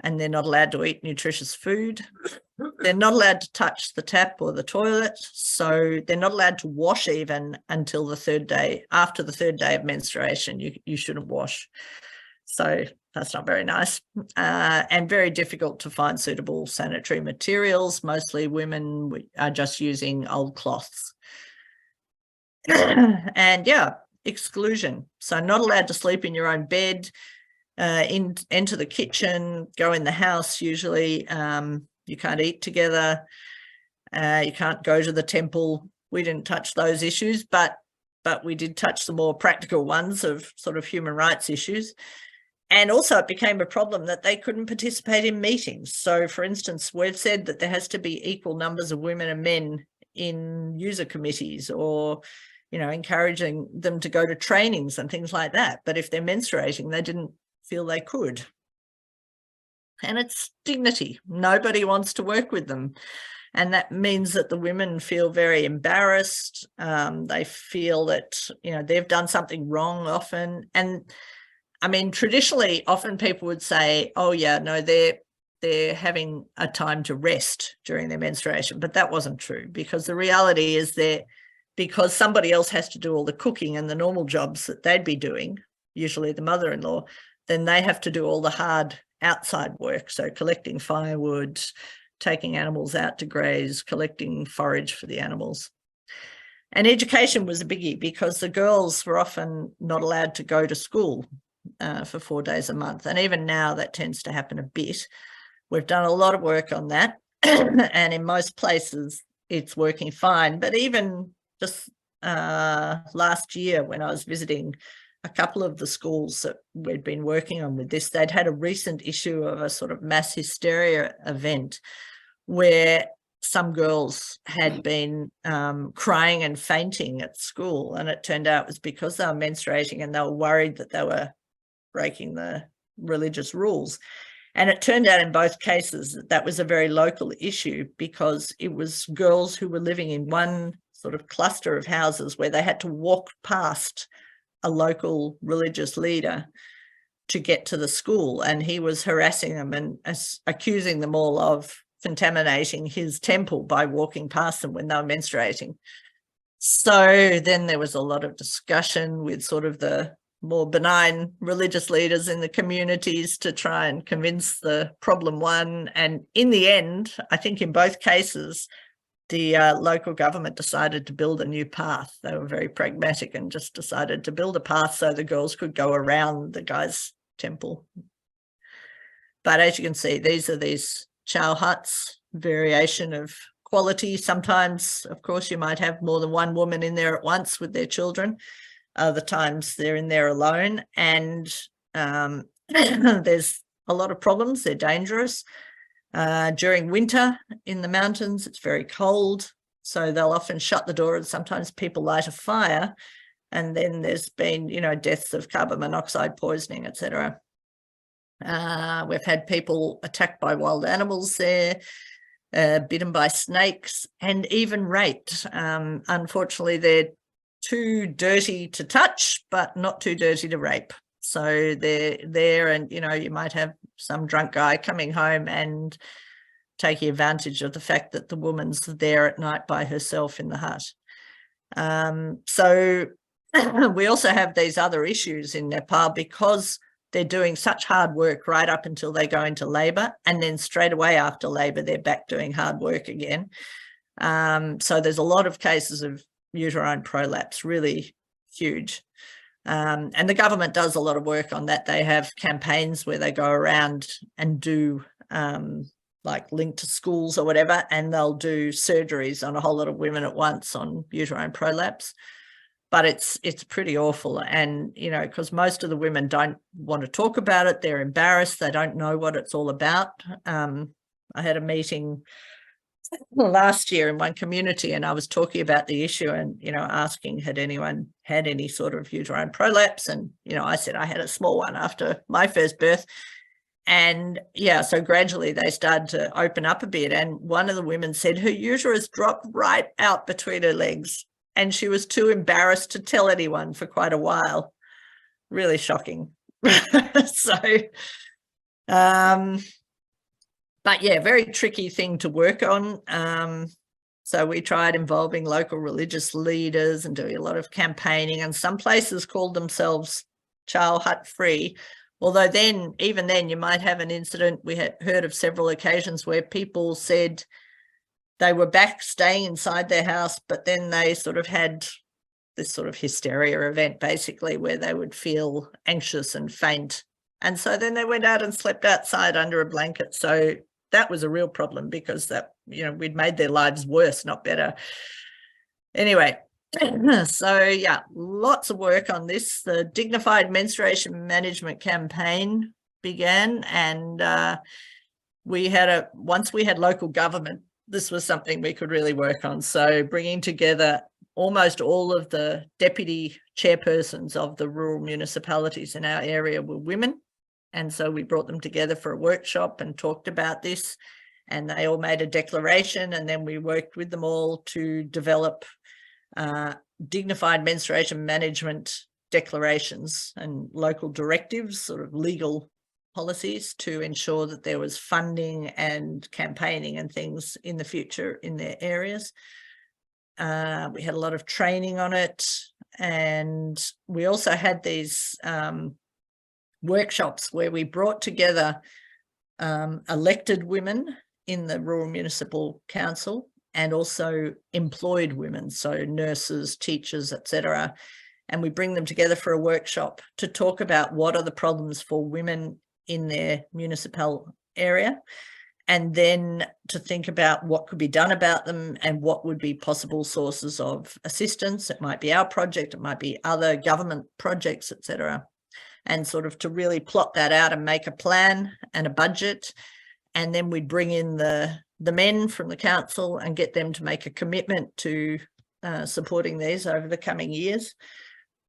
and they're not allowed to eat nutritious food. They're not allowed to touch the tap or the toilet, so they're not allowed to wash even until the 3rd day. After the 3rd day of menstruation, you shouldn't wash. So that's not very nice, and very difficult to find suitable sanitary materials. Mostly women are just using old cloths. And yeah, exclusion. So not allowed to sleep in your own bed, enter the kitchen, go in the house usually. You can't eat together. You can't go to the temple. We didn't touch those issues, but we did touch the more practical ones of sort of human rights issues. And also it became a problem that they couldn't participate in meetings. So for instance, we've said that there has to be equal numbers of women and men in user committees, or, you know, encouraging them to go to trainings and things like that. But if they're menstruating, they didn't feel they could. And it's dignity. Nobody wants to work with them. And that means that the women feel very embarrassed. They feel that, you know, they've done something wrong often. And I mean, traditionally, often people would say, oh yeah, no, they're having a time to rest during their menstruation, but that wasn't true, because the reality is because somebody else has to do all the cooking and the normal jobs that they'd be doing, usually the mother-in-law, then they have to do all the hard outside work. So collecting firewood, taking animals out to graze, collecting forage for the animals. And education was a biggie, because the girls were often not allowed to go to school for 4 days a month. And even now that tends to happen a bit. We've done a lot of work on that. And in most places it's working fine. But even just last year, when I was visiting a couple of the schools that we'd been working on with this, they'd had a recent issue of a sort of mass hysteria event where some girls had been crying and fainting at school, and it turned out it was because they were menstruating and they were worried that they were breaking the religious rules. And it turned out in both cases that that was a very local issue, because it was girls who were living in one sort of cluster of houses where they had to walk past a local religious leader to get to the school, and he was harassing them and accusing them all of contaminating his temple by walking past them when they were menstruating. So then there was a lot of discussion with sort of the more benign religious leaders in the communities to try and convince the problem one. And in the end, I think in both cases, the local government decided to build a new path. They were very pragmatic and just decided to build a path so the girls could go around the guy's temple. But as you can see, these are these chow huts, variation of quality. Sometimes, of course, you might have more than one woman in there at once with their children. Other times they're in there alone, and there's a lot of problems. They're dangerous. During winter in the mountains, it's very cold, so they'll often shut the door, and sometimes people light a fire, and then there's been, you know, deaths of carbon monoxide poisoning, etc. We've had people attacked by wild animals there, bitten by snakes, and even raped. Unfortunately, they're too dirty to touch, but not too dirty to rape. So they're there, and, you know, you might have some drunk guy coming home and taking advantage of the fact that the woman's there at night by herself in the hut. So we also have these other issues in Nepal, because they're doing such hard work right up until they go into labour, and then straight away after labour they're back doing hard work again. So there's a lot of cases of uterine prolapse, really huge. And the government does a lot of work on that. They have campaigns where they go around and do like linked to schools or whatever, and they'll do surgeries on a whole lot of women at once on uterine prolapse. But it's pretty awful. And, you know, because most of the women don't want to talk about it. They're embarrassed. They don't know what it's all about. I had a meeting last year in one community, and I was talking about the issue and, you know, asking, had anyone had any sort of uterine prolapse? And, you know, I said I had a small one after my first birth. And yeah, so gradually they started to open up a bit. And one of the women said her uterus dropped right out between her legs, and she was too embarrassed to tell anyone for quite a while. Really shocking. So, but yeah, very tricky thing to work on. So we tried involving local religious leaders and doing a lot of campaigning, and some places called themselves chow hut free. Although then, even then, you might have an incident. We had heard of several occasions where people said they were back staying inside their house, but then they sort of had this sort of hysteria event, basically, where they would feel anxious and faint. And so then they went out and slept outside under a blanket. So that was a real problem, because that, you know, we'd made their lives worse, not better. Anyway, so yeah, lots of work on this. The Dignified Menstruation Management Campaign began, and once we had local government, this was something we could really work on. So bringing together almost all of the deputy chairpersons of the rural municipalities in our area were women. And so we brought them together for a workshop and talked about this, and they all made a declaration, and then we worked with them all to develop dignified menstruation management declarations and local directives, sort of legal policies, to ensure that there was funding and campaigning and things in the future in their areas. We had a lot of training on it, and we also had these workshops where we brought together elected women in the rural municipal council and also employed women, so nurses, teachers, etc. And we bring them together for a workshop to talk about what are the problems for women in their municipal area, and then to think about what could be done about them and what would be possible sources of assistance. It might be our project, it might be other government projects, etc. And sort of to really plot that out and make a plan and a budget. And then we'd bring in the men from the council and get them to make a commitment to supporting these over the coming years.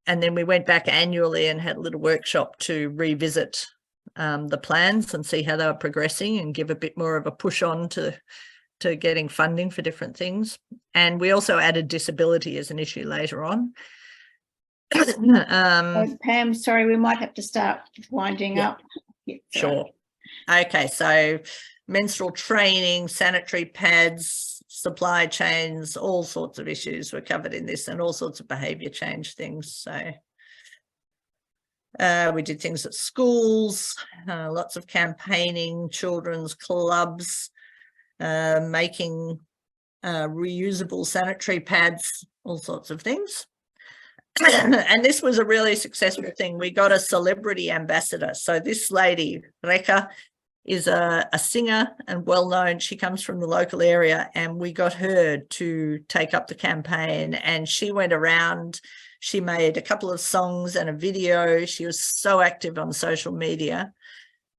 And then we went back annually and had a little workshop to revisit the plans and see how they were progressing and give a bit more of a push on to getting funding for different things. And we also added disability as an issue later on.
Pam, sorry, we might have to start winding up. Yeah,
sure. Okay, so menstrual training, sanitary pads, supply chains, all sorts of issues were covered in this, and all sorts of behaviour change things. So we did things at schools, lots of campaigning, children's clubs, making reusable sanitary pads, all sorts of things. And this was a really successful thing. We got a celebrity ambassador. So this lady, Reka, is a singer and well-known. She comes from the local area, and we got her to take up the campaign, and she went around. She made a couple of songs and a video. She was so active on social media.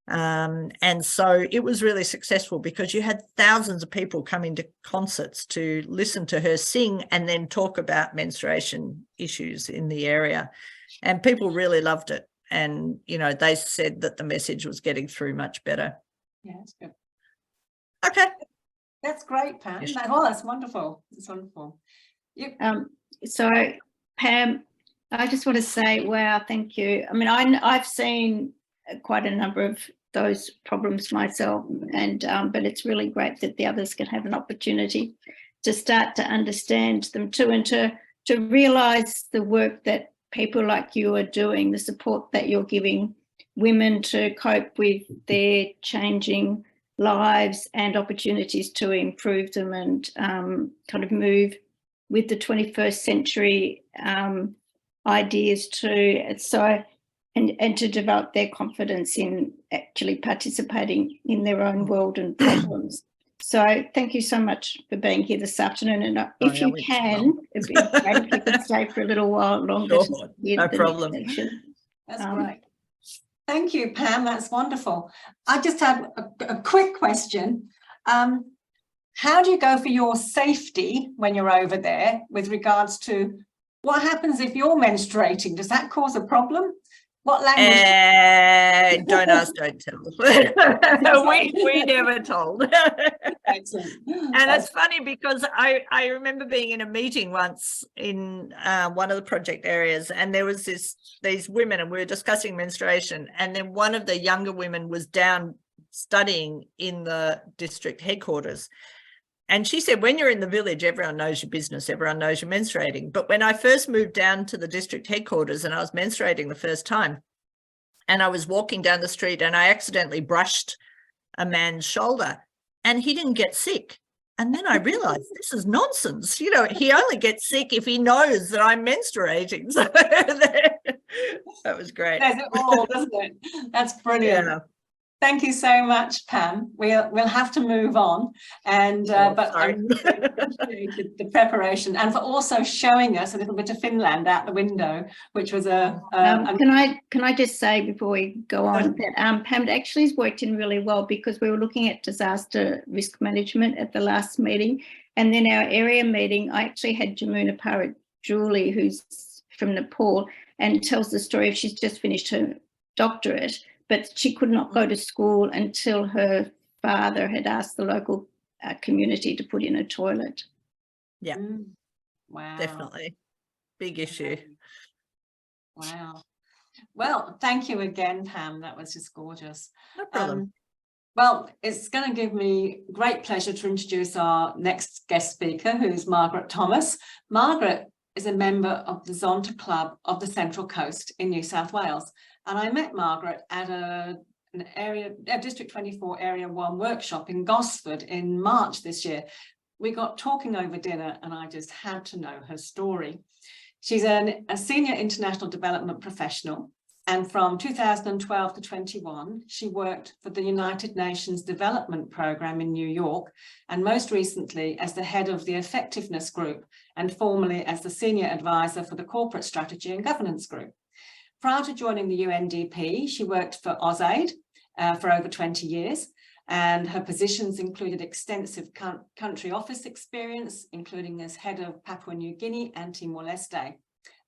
And so it was really successful because you had thousands of people coming to concerts to listen to her sing and then talk about menstruation issues in the area. And people really loved it. And, you know, they said that the message was getting through much better.
Yeah, that's good.
Okay.
That's great, Pam.
Yes.
Oh, that's wonderful. It's wonderful.
So, Pam, I just want to say, wow, thank you. I mean, I've seen quite a number of those problems myself, and but it's really great that the others can have an opportunity to start to understand them too, and to realise the work that people like you are doing, the support that you're giving women to cope with their changing lives and opportunities to improve them and kind of move with the 21st century ideas too. So, and to develop their confidence in actually participating in their own world and problems. So thank you so much for being here this afternoon. And if you can, it'd be great if you could stay for a little while longer.
Sure, no problem.
That's great. Thank you, Pam. That's wonderful. I just have a quick question. How do you go for your safety when you're over there with regards to what happens if you're menstruating? Does that cause a problem? What language?
Don't ask, don't tell. we never told.
Excellent.
And it's funny because I remember being in a meeting once in one of the project areas, and there was these women, and we were discussing menstruation, and then one of the younger women was down studying in the district headquarters. And she said, when you're in the village, everyone knows your business, everyone knows you're menstruating. But when I first moved down to the district headquarters and I was menstruating the first time, and I was walking down the street and I accidentally brushed a man's shoulder and he didn't get sick. And then I realized this is nonsense. You know, he only gets sick if he knows that I'm menstruating. So that was great.
There's it all, doesn't it? That's brilliant. Yeah. Thank you so much, Pam. We'll have to move on, and but I really appreciated the preparation and for also showing us a little bit of Finland out the window, which was
Can I just say before we go on that Pam actually has worked in really well, because we were looking at disaster risk management at the last meeting, and then our area meeting, I actually had Jamuna Parit Julie, who's from Nepal, and tells the story of she's just finished her doctorate, but she could not go to school until her father had asked the local community to put in a toilet.
Yeah, wow, definitely big issue.
Wow. Well, thank you again, Pam. That was just gorgeous.
No problem.
Well, it's going to give me great pleasure to introduce our next guest speaker, who's Margaret Thomas. Margaret is a member of the Zonta Club of the Central Coast in New South Wales. And I met Margaret at a District 24 Area 1 workshop in Gosford in March this year. We got talking over dinner and I just had to know her story. She's a senior international development professional, and from 2012 to 21, she worked for the United Nations Development Programme in New York, and most recently as the head of the Effectiveness Group, and formerly as the senior advisor for the Corporate Strategy and Governance Group. Prior to joining the UNDP, she worked for AusAid for over 20 years, and her positions included extensive country office experience, including as head of Papua New Guinea and Timor-Leste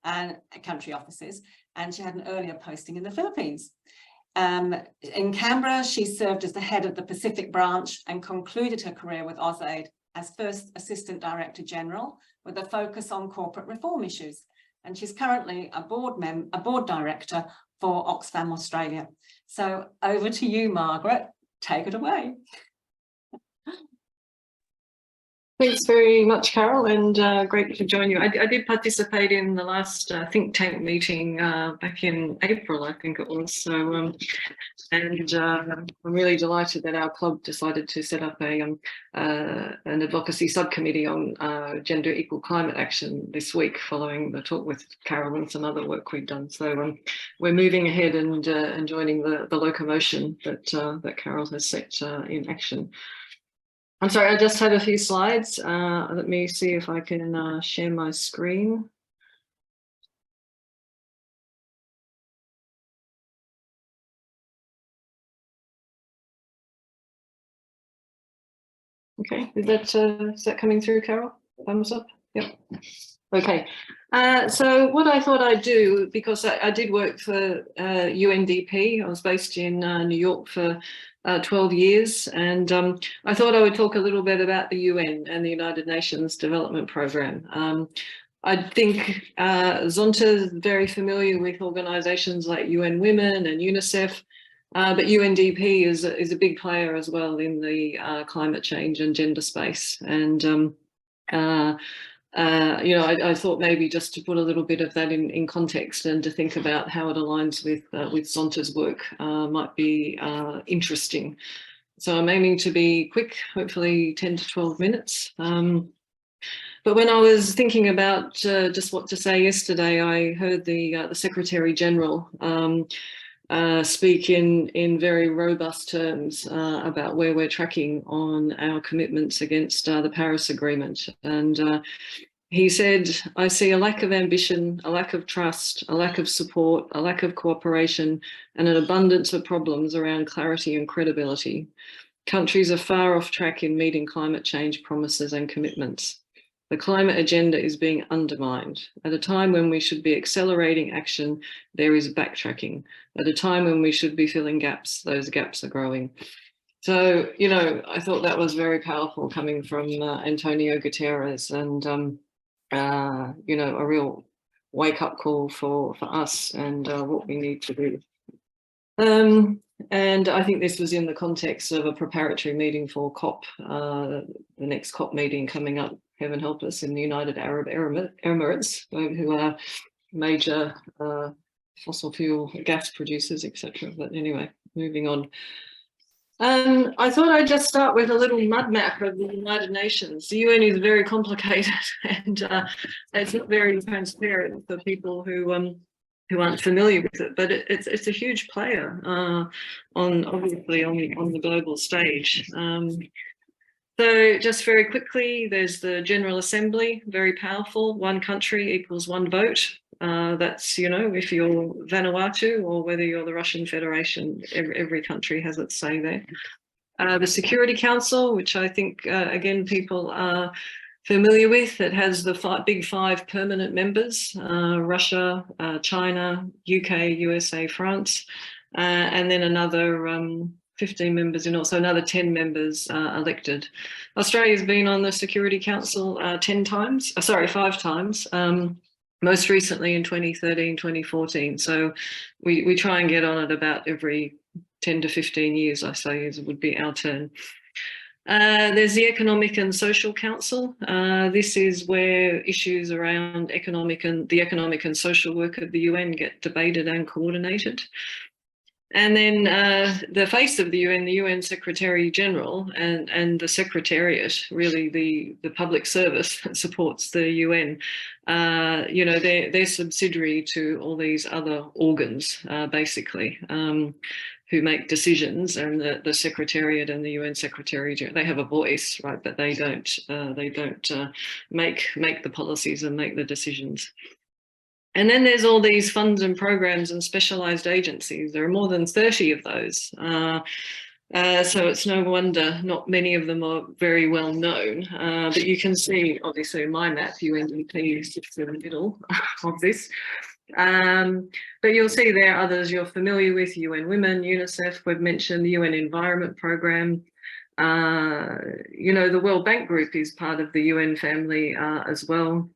and country offices, and she had an earlier posting in the Philippines. In Canberra, she served as the head of the Pacific branch and concluded her career with AusAid as first Assistant Director General with a focus on corporate reform issues. And she's currently a board director for Oxfam Australia. So over to you, Margaret. Take it away.
Thanks very much, Carol, and great to join you. I did participate in the last think tank meeting back in April, I think it was. So, I'm really delighted that our club decided to set up an advocacy subcommittee on gender equal climate action this week, following the talk with Carol and some other work we've done. So we're moving ahead and joining the locomotion that Carol has set in action. I'm sorry, I just have a few slides. Let me see if I can share my screen. Okay, is that coming through, Carol? Thumbs up? Yep. Okay. So what I thought I'd do, because I did work for UNDP, I was based in New York for 12 years, and I thought I would talk a little bit about the UN and the United Nations Development Programme. I think Zonta is very familiar with organisations like UN Women and UNICEF, but UNDP is a big player as well in the climate change and gender space. And I thought maybe just to put a little bit of that in context and to think about how it aligns with Zonta's work might be interesting. So I'm aiming to be quick, hopefully 10 to 12 minutes. But when I was thinking about just what to say yesterday, I heard the Secretary General speak in very robust terms about where we're tracking on our commitments against the Paris Agreement. And he said, I see a lack of ambition, a lack of trust, a lack of support, a lack of cooperation, and an abundance of problems around clarity and credibility. Countries are far off track in meeting climate change promises and commitments. The climate agenda is being undermined. At a time when we should be accelerating action, there is backtracking. At a time when we should be filling gaps, those gaps are growing. So, I thought that was very powerful coming from Antonio Guterres, and, a real wake-up call for us and what we need to do. And I think this was in the context of a preparatory meeting for COP, the next COP meeting coming up, heaven help us, in the United Arab Emirates, who are major fossil fuel gas producers, etc. But anyway, moving on. I thought I'd just start with a little mud map of the United Nations. The UN is very complicated and it's not very transparent for people who aren't familiar with it, but it's a huge player obviously on the global stage. So just very quickly, there's the General Assembly, very powerful, one country equals one vote. That's, if you're Vanuatu or whether you're the Russian Federation, every country has its say there. The Security Council, which I think, again, people are familiar with, it has the big five permanent members, Russia, China, UK, USA, France, and then another 15 members in all, so another 10 members elected. Australia's been on the Security Council 5 times. most recently in 2013, 2014. So we try and get on it about every 10 to 15 years, I say, would be our turn. There's the Economic and Social Council. This is where issues around the economic and social work of the UN get debated and coordinated. And then the face of the UN Secretary General and the Secretariat, really the public service that supports the UN, they're subsidiary to all these other organs, basically, who make decisions, and the Secretariat and the UN Secretary, they have a voice, right, but they don't make the policies and make the decisions. And then there's all these funds and programs and specialised agencies. There are more than 30 of those. So it's no wonder not many of them are very well known. But you can see, obviously, in my map, UNDP sits in the middle of this. But you'll see there are others you're familiar with: UN Women, UNICEF, we've mentioned the UN Environment Programme. The World Bank Group is part of the UN family as well.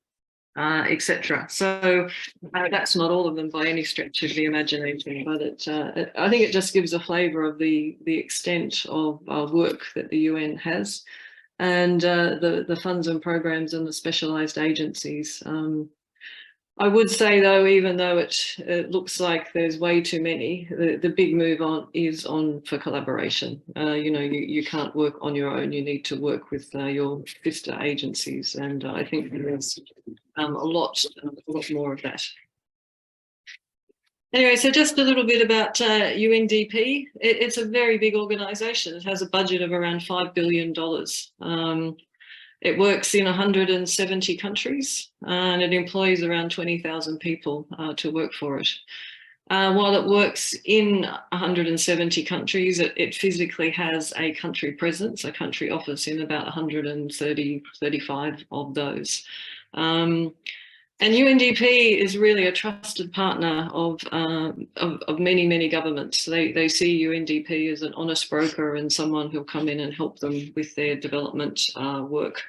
Etc. So that's not all of them by any stretch of the imagination, but I think it just gives a flavour of the extent of work that the UN has, and the funds and programs and the specialised agencies. I would say, though, even though it looks like there's way too many, the big move is on for collaboration. You can't work on your own. You need to work with your sister agencies, and I think there's a lot more of that. Anyway, so just a little bit about UNDP. It's a very big organisation. It has a budget of around $5 billion. It works in 170 countries, and it employs around 20,000 people to work for it. While it works in 170 countries, it physically has a country presence, a country office in about 135 of those. And UNDP is really a trusted partner of many, many governments. They see UNDP as an honest broker and someone who'll come in and help them with their development work.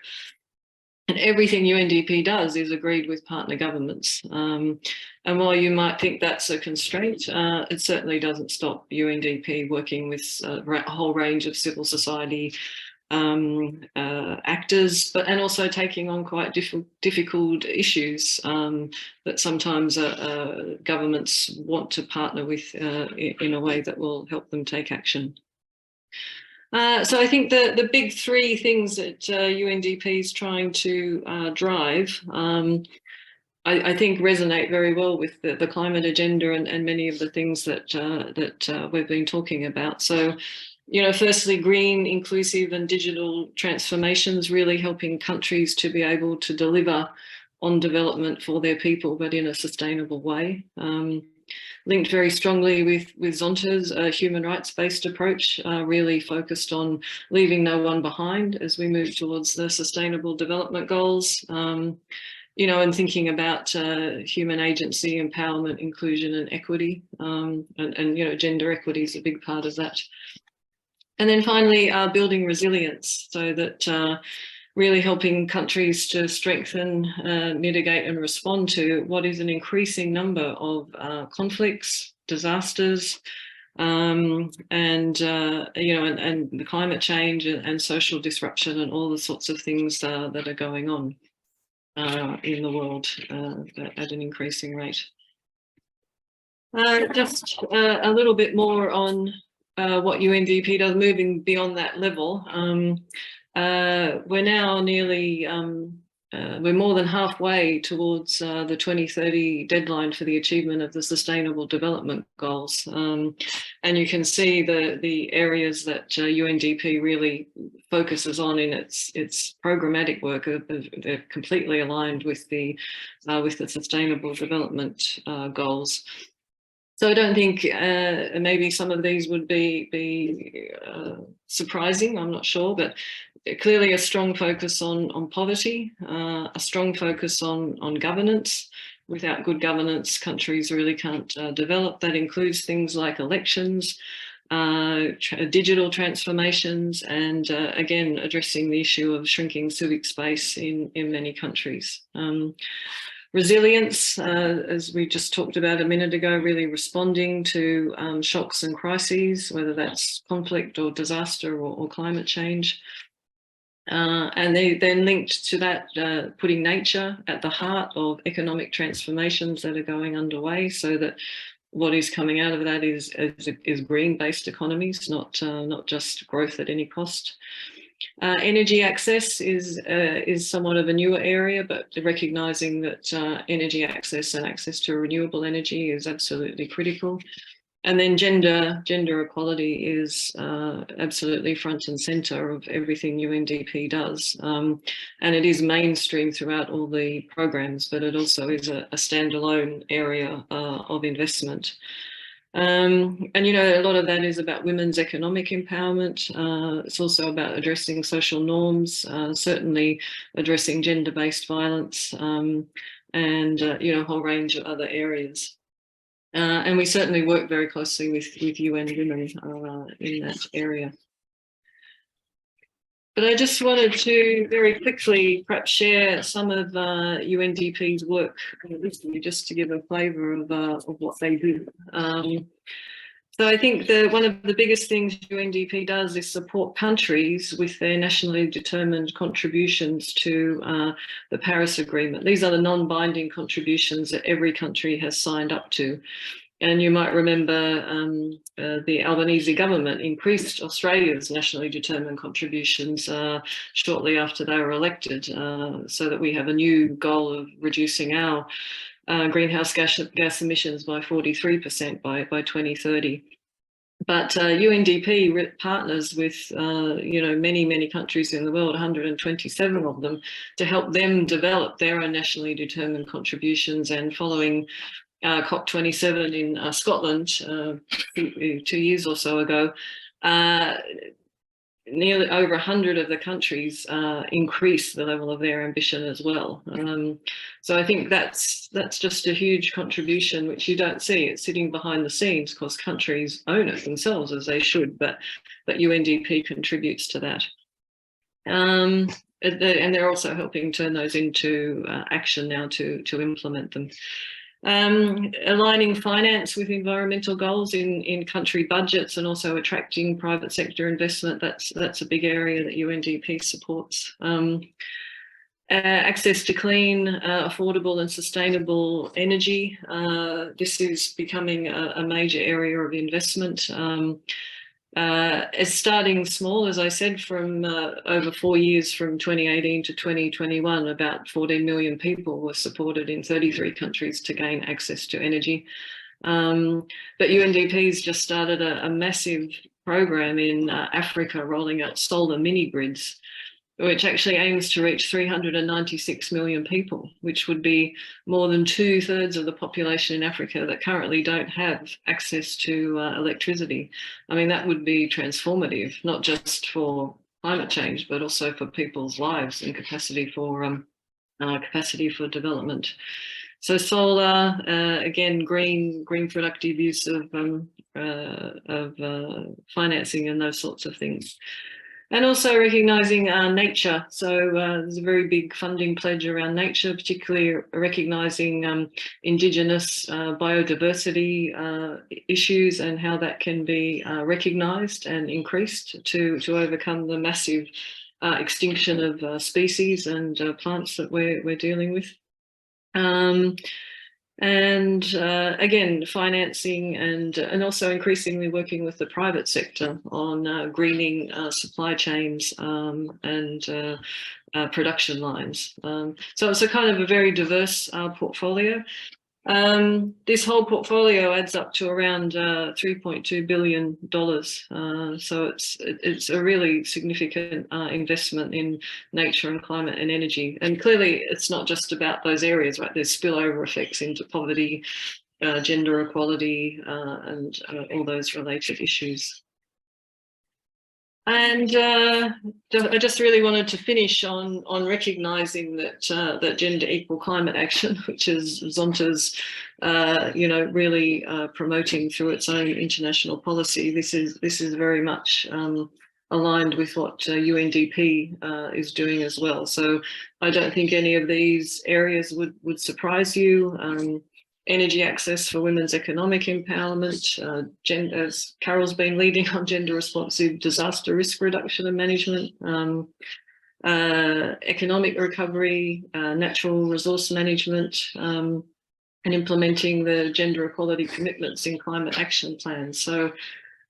And everything UNDP does is agreed with partner governments. And while you might think that's a constraint, it certainly doesn't stop UNDP working with a whole range of civil society actors, and also taking on quite difficult issues that sometimes governments want to partner with in a way that will help them take action. So I think the big three things that UNDP is trying to drive, I think resonate very well with the climate agenda and many of the things that we've been talking about. So, firstly, green, inclusive and digital transformations, really helping countries to be able to deliver on development for their people, but in a sustainable way. Linked very strongly with Zonta's human rights-based approach, really focused on leaving no one behind as we move towards the Sustainable Development Goals. And thinking about human agency, empowerment, inclusion and equity, and gender equity is a big part of that. And then finally, building resilience, so that really helping countries to strengthen, mitigate and respond to what is an increasing number of conflicts, disasters, and the climate change and social disruption and all the sorts of things that are going on in the world at an increasing rate. Just a little bit more on what UNDP does, moving beyond that level. We're now nearly, we're more than halfway towards the 2030 deadline for the achievement of the Sustainable Development Goals. And you can see the areas that UNDP really focuses on in its programmatic work. They're completely aligned with the Sustainable Development Goals. So I don't think maybe some of these would be surprising, I'm not sure, but clearly a strong focus on poverty, a strong focus on governance. Without good governance, countries really can't develop. That includes things like elections, digital transformations, and again, addressing the issue of shrinking civic space in many countries. Resilience, as we just talked about a minute ago, really responding to shocks and crises, whether that's conflict or disaster or climate change. And they then linked to that, putting nature at the heart of economic transformations that are going underway, so that what is coming out of that is green-based economies, not just growth at any cost. Energy access is somewhat of a newer area, but recognising that energy access and access to renewable energy is absolutely critical. And then gender equality is absolutely front and centre of everything UNDP does. And it is mainstream throughout all the programs, but it also is a standalone area of investment. And, you know, a lot of that is about women's economic empowerment. It's also about addressing social norms, certainly addressing gender-based violence, and, you know, a whole range of other areas. And we certainly work very closely with UN Women in that area. But I just wanted to very quickly perhaps share some of UNDP's work, just to give a flavour of what they do. So I think one of the biggest things UNDP does is support countries with their nationally determined contributions to the Paris Agreement. These are the non-binding contributions that every country has signed up to. And you might remember the Albanese government increased Australia's nationally determined contributions shortly after they were elected, so that we have a new goal of reducing our greenhouse gas emissions by 43% by 2030. But UNDP partners with you know, many countries in the world, 127 of them, to help them develop their own nationally determined contributions. And following COP27 in Scotland 2 years or so ago, nearly over 100 of the countries increased the level of their ambition as well. So I think that's just a huge contribution, which you don't see. It's sitting behind the scenes because countries own it themselves, as they should, but UNDP contributes to that. And they're also helping turn those into action now to implement them. Aligning finance with environmental goals in country budgets, and also attracting private sector investment. That's a big area that UNDP supports. Access to clean, affordable and sustainable energy. This is becoming a major area of investment. It's starting small, as I said, from over 4 years, from 2018 to 2021, about 14 million people were supported in 33 countries to gain access to energy. But UNDP's just started a massive program in Africa, rolling out solar mini grids, which actually aims to reach 396 million people, which would be more than 2/3 of the population in Africa that currently don't have access to electricity. I mean, that would be transformative, not just for climate change, but also for people's lives and capacity for development. So solar, again, green productive use of financing and those sorts of things. And also recognising nature. So there's a very big funding pledge around nature, particularly recognising Indigenous biodiversity issues and how that can be recognised and increased to overcome the massive extinction of species and plants that we're dealing with. And again, financing and also increasingly working with the private sector on greening supply chains and production lines. So it's a kind of a very diverse portfolio. This whole portfolio adds up to around $3.2 billion. So it's a really significant investment in nature and climate and energy. And clearly it's not just about those areas, right? There's spillover effects into poverty, gender equality, and all those related issues. And I just really wanted to finish on recognising that that gender equal climate action, which is Zonta's, you know, really promoting through its own international policy. This is very much aligned with what UNDP is doing as well. So I don't think any of these areas would surprise you. Energy access for women's economic empowerment, as Carol's been leading on gender responsive disaster risk reduction and management, economic recovery, natural resource management, and implementing the gender equality commitments in climate action plans. So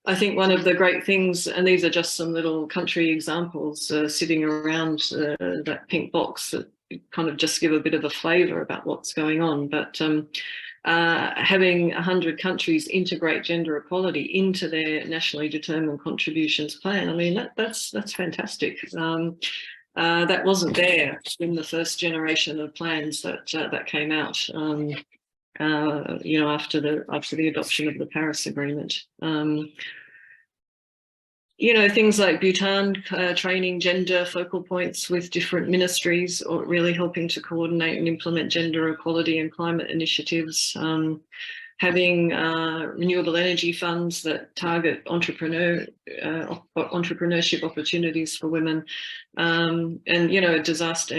I think one of the great things, and these are just some little country examples sitting around that pink box that kind of just give a bit of a flavour about what's going on. But having 100 countries integrate gender equality into their nationally determined contributions plan, I mean, that's fantastic. That wasn't there in the first generation of plans that came out, you know, after the adoption of the Paris Agreement. You know, things like Bhutan training gender focal points with different ministries, or really helping to coordinate and implement gender equality and climate initiatives. Having renewable energy funds that target entrepreneurship opportunities for women, and you know,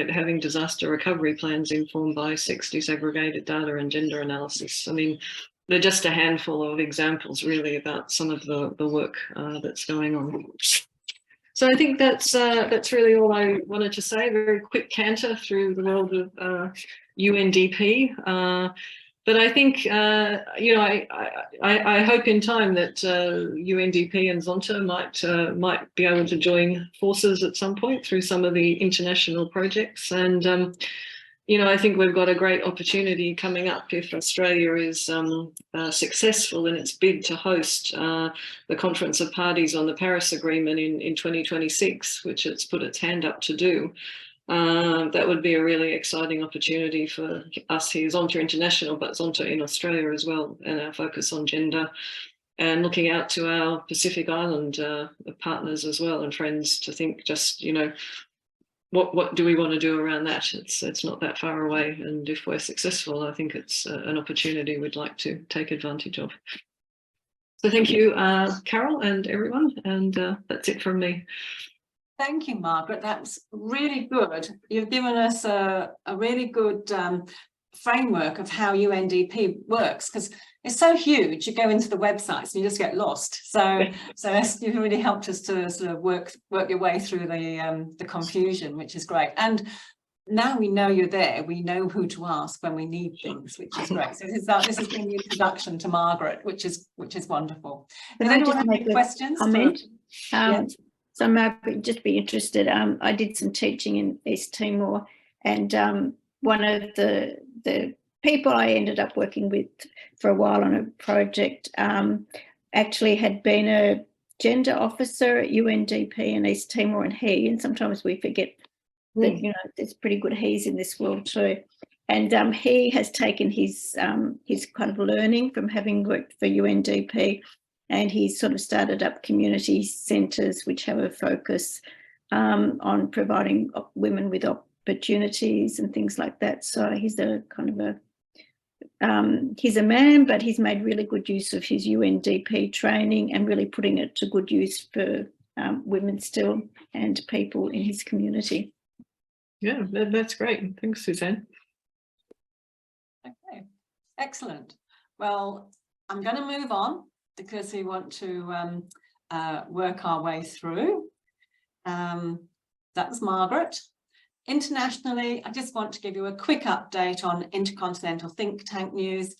having disaster recovery plans informed by sex disaggregated data and gender analysis. I mean, they're just a handful of examples really about some of the work that's going on. So I think that's really all I wanted to say. A very quick canter through the world of UNDP. But I think, you know, I hope in time that UNDP and Zonta might be able to join forces at some point through some of the international projects. And, you know, I think we've got a great opportunity coming up if Australia is successful in its bid to host the Conference of Parties on the Paris Agreement in 2026, which it's put its hand up to do. That would be a really exciting opportunity for us here, Zonta International, but Zonta in Australia as well, and our focus on gender, and looking out to our Pacific Island partners as well and friends to think just, you know, what do we want to do around that? It's not that far away, and if we're successful, I think it's an opportunity we'd like to take advantage of. So thank you, Carol and everyone, and that's it from me.
Thank you, Margaret. That's really good. You've given us a really good framework of how UNDP works, because it's so huge. You go into the websites and you just get lost. So you've really helped us to sort of work your way through the confusion, which is great. And now we know you're there. We know who to ask when we need things, which is great. So this has been the introduction to Margaret, which is wonderful. Does anyone have any questions?
So Margaret, just be interested. I did some teaching in East Timor, and one of the people I ended up working with for a while on a project actually had been a gender officer at UNDP in East Timor, and sometimes we forget that, you know, there's pretty good he's in this world too. And he has taken his kind of learning from having worked for UNDP, and he's sort of started up community centres which have a focus on providing women with opportunities and things like that. So he's a kind of he's a man, but he's made really good use of his UNDP training and really putting it to good use for women still and people in his community.
Yeah, that's great. Thanks, Suzanne.
Okay, excellent. Well, I'm going to move on because we want to work our way through. That's Margaret. Internationally, I just want to give you a quick update on intercontinental think tank news.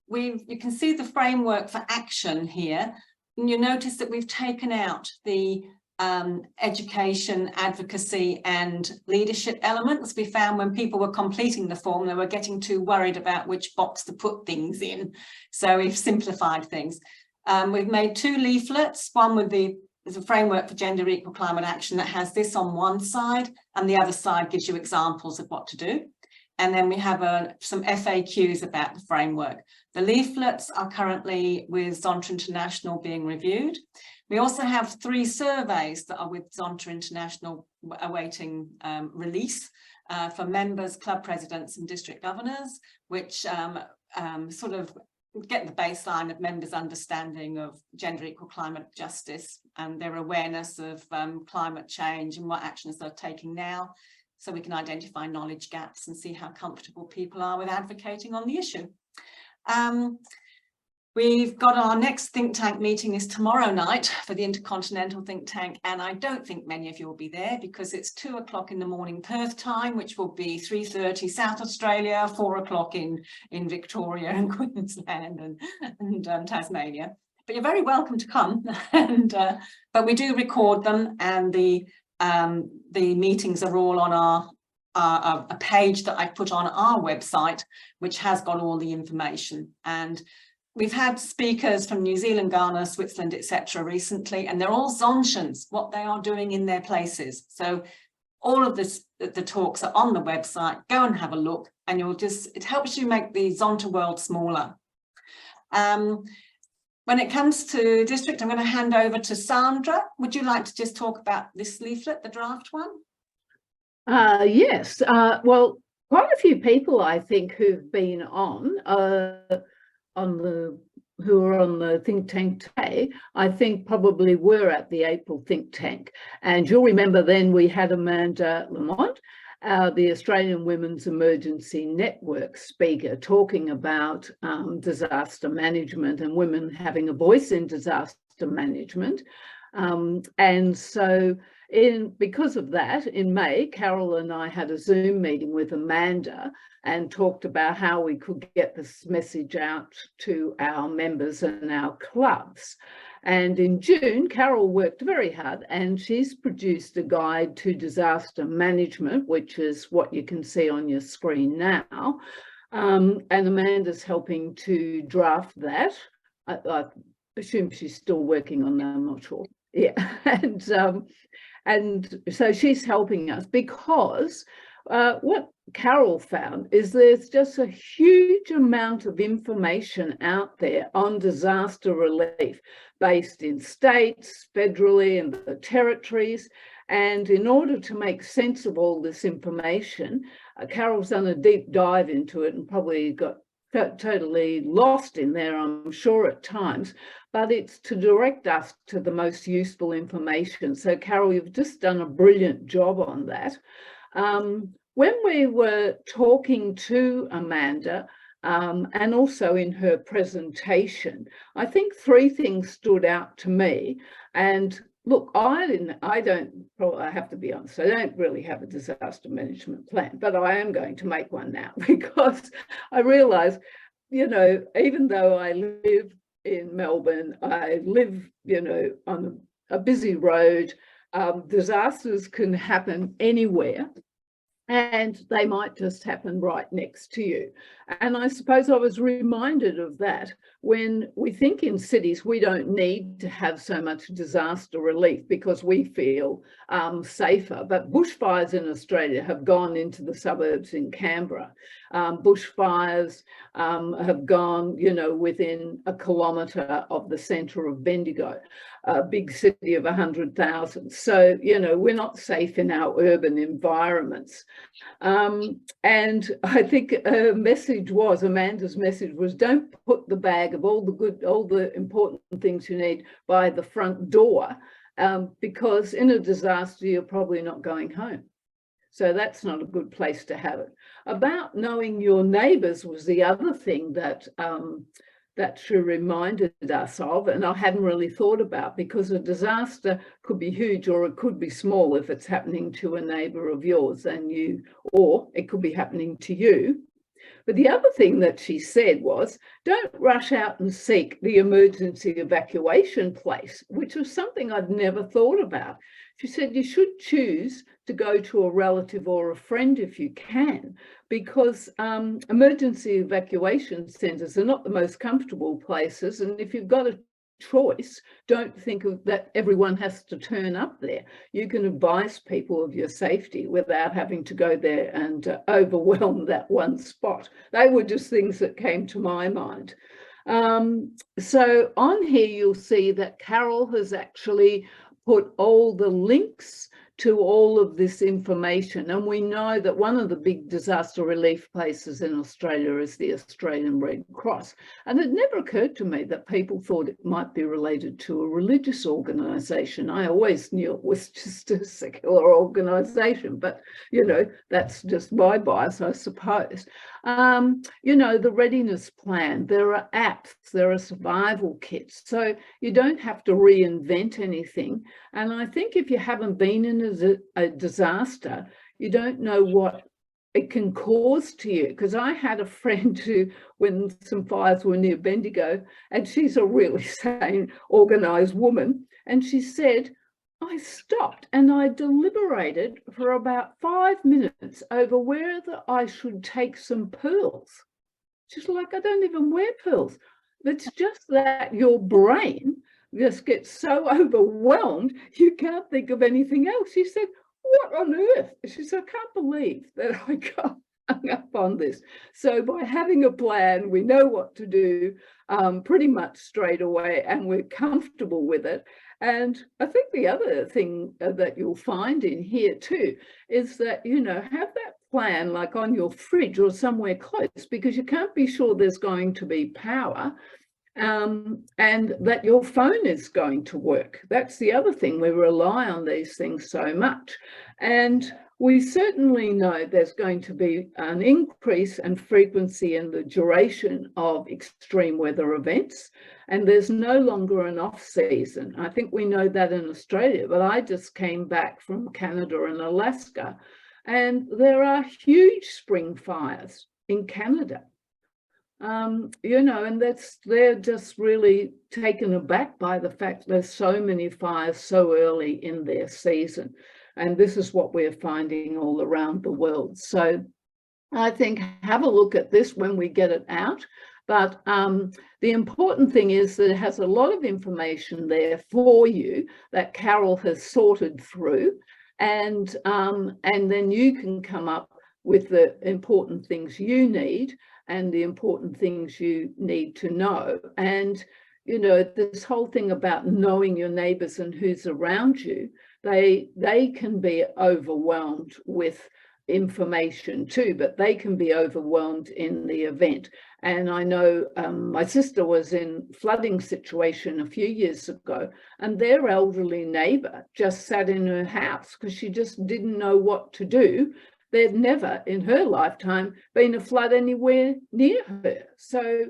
You can see the framework for action here, and you notice that we've taken out the education, advocacy and leadership elements. We found when people were completing the form, they were getting too worried about which box to put things in. So we've simplified things. We've made 2 leaflets, one with there's a framework for gender equal climate action that has this on one side, and the other side gives you examples of what to do. And then we have some FAQs about the framework. The leaflets are currently with Zonta International being reviewed. We also have 3 surveys that are with Zonta International awaiting release for members, club presidents and district governors, which sort of get the baseline of members' understanding of gender equal climate justice and their awareness of climate change and what actions they're taking now, so we can identify knowledge gaps and see how comfortable people are with advocating on the issue. We've got our next think tank meeting is tomorrow night for the Intercontinental Think Tank, and I don't think many of you will be there because it's 2 o'clock in the morning Perth time, which will be 3:30 South Australia, 4 o'clock in Victoria and Queensland and Tasmania. But you're very welcome to come. And but we do record them, and the meetings are all on a page that I put on our website, which has got all the information. And we've had speakers from New Zealand, Ghana, Switzerland, etc. recently, and they're all Zontians, what they are doing in their places. So all of this, the talks are on the website. Go and have a look, and it helps you make the Zonta world smaller. When it comes to district, I'm going to hand over to Sandra. Would you like to just talk about this leaflet, the draft one?
Yes. Well, quite a few people, I think, who've been who are on the think tank today, I think probably were at the April think tank. And you'll remember then we had Amanda Lamont, the Australian Women's Emergency Network speaker, talking about disaster management and women having a voice in disaster management. And so because of that, in May, Carol and I had a Zoom meeting with Amanda and talked about how we could get this message out to our members and our clubs. And in June, Carol worked very hard and she's produced a guide to disaster management, which is what you can see on your screen now. And Amanda's helping to draft that. I assume she's still working on that, I'm not sure. Yeah, and so she's helping us because what Carol found is there's just a huge amount of information out there on disaster relief based in states, federally, and the territories. And in order to make sense of all this information, Carol's done a deep dive into it and probably got totally lost in there, I'm sure, at times, but it's to direct us to the most useful information. So Carol, you've just done a brilliant job on that. When we were talking to Amanda, and also in her presentation, I think 3 things stood out to me. And look, I have to be honest, I don't really have a disaster management plan, but I am going to make one now because I realise, you know, even though I live in Melbourne, I live, you know, on a busy road, disasters can happen anywhere. And they might just happen right next to you. And I suppose I was reminded of that when we think in cities, we don't need to have so much disaster relief because we feel safer. But bushfires in Australia have gone into the suburbs in Canberra. Bushfires have gone, you know, within a kilometre of the centre of Bendigo, a big city of 100,000. So, you know, we're not safe in our urban environments. And I think Amanda's message was, don't put the bag of all the important things you need by the front door, because in a disaster, you're probably not going home. So that's not a good place to have it. About knowing your neighbours was the other thing that she reminded us of, and I hadn't really thought about, because a disaster could be huge or it could be small if it's happening to a neighbour of yours or it could be happening to you. But the other thing that she said was, don't rush out and seek the emergency evacuation place, which was something I'd never thought about. She said you should choose to go to a relative or a friend if you can, because emergency evacuation centres are not the most comfortable places. And if you've got a choice, don't think of that everyone has to turn up there. You can advise people of your safety without having to go there and overwhelm that one spot. They were just things that came to my mind. So on here, you'll see that Carol has actually put all the links to all of this information. And we know that one of the big disaster relief places in Australia is the Australian Red Cross. And it never occurred to me that people thought it might be related to a religious organisation. I always knew it was just a secular organisation, but, you know, that's just my bias, I suppose. You know, the readiness plan, there are apps, there are survival kits, so you don't have to reinvent anything. And I think if you haven't been in a disaster, you don't know what it can cause to you. Because I had a friend who, when some fires were near Bendigo, and she's a really sane, organised woman, and she said, I stopped and I deliberated for about 5 minutes over whether I should take some pearls. She's like, I don't even wear pearls. It's just that your brain just gets so overwhelmed, you can't think of anything else. She said, what on earth? She said, I can't believe that I got hung up on this. So by having a plan, we know what to do pretty much straight away, and we're comfortable with it. And I think the other thing that you'll find in here too is that, you know, have that plan like on your fridge or somewhere close, because you can't be sure there's going to be power, and that your phone is going to work. That's the other thing. We rely on these things so much. And we certainly know there's going to be an increase in frequency in the duration of extreme weather events, and there's no longer an off season. I think we know that in Australia, but I just came back from Canada and Alaska, and there are huge spring fires in Canada. You know, and they're just really taken aback by the fact there's so many fires so early in their season. And this is what we're finding all around the world. So I think have a look at this when we get it out. But the important thing is that it has a lot of information there for you that Carol has sorted through. And then you can come up with the important things you need and the important things you need to know. And, you know, this whole thing about knowing your neighbours and who's around you, they can be overwhelmed with information too, but they can be overwhelmed in the event. And I know my sister was in a flooding situation a few years ago, and their elderly neighbour just sat in her house because she just didn't know what to do. There'd never in her lifetime been a flood anywhere near her. So,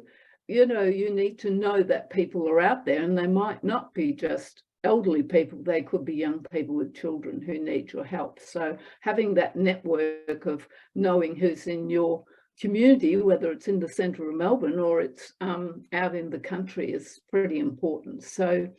you know, you need to know that people are out there, and they might not be just elderly people, they could be young people with children who need your help. So having that network of knowing who's in your community, whether it's in the centre of Melbourne or it's out in the country, is pretty important. So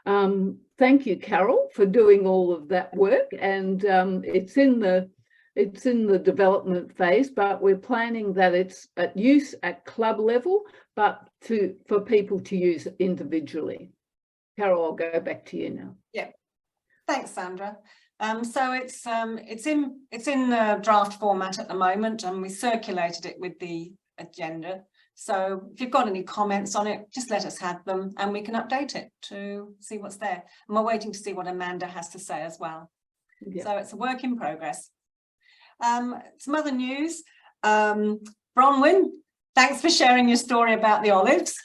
thank you, Carol, for doing all of that work. And it's in the development phase, but we're planning that it's at use at club level, but for people to use individually. Carol, I'll go back to you now.
Yeah, thanks, Sandra. So it's in draft format at the moment, and we circulated it with the agenda. So if you've got any comments on it, just let us have them, and we can update it to see what's there. And we're waiting to see what Amanda has to say as well. Yeah. So it's a work in progress. Some other news. Bronwyn, thanks for sharing your story about the olives.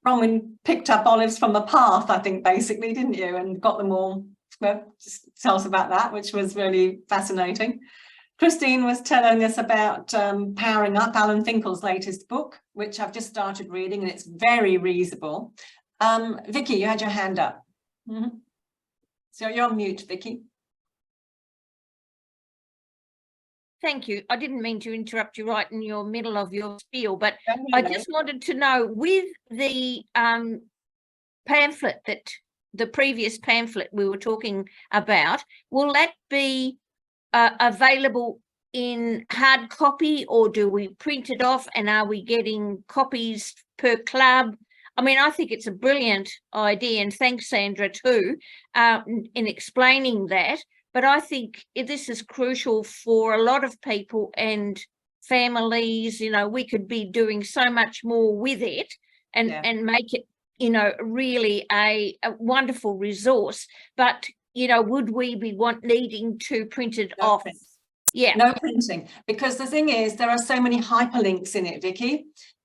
Bronwyn picked up olives from the path, I think, basically, didn't you? And got them all. Well, just tell us about that, which was really fascinating. Christine was telling us about Powering Up, Alan Finkel's latest book, which I've just started reading, and it's very reasonable. Vicky, you had your hand up. Mm-hmm. So you're on mute, Vicky.
Thank you. I didn't mean to interrupt you right in your middle of your spiel, but I just wanted to know, with the pamphlet, that the previous pamphlet we were talking about, will that be available in hard copy, or do we print it off, and are we getting copies per club? I mean, I think it's a brilliant idea, and thanks, Sandra, too, in explaining that. But I think this is crucial for a lot of people and families. You know, we could be doing so much more with it and make it you know, really a wonderful resource. But, you know, would we be needing to print it off?
Print.
Yeah.
No printing, because the thing is, there are so many hyperlinks in it, Vicky,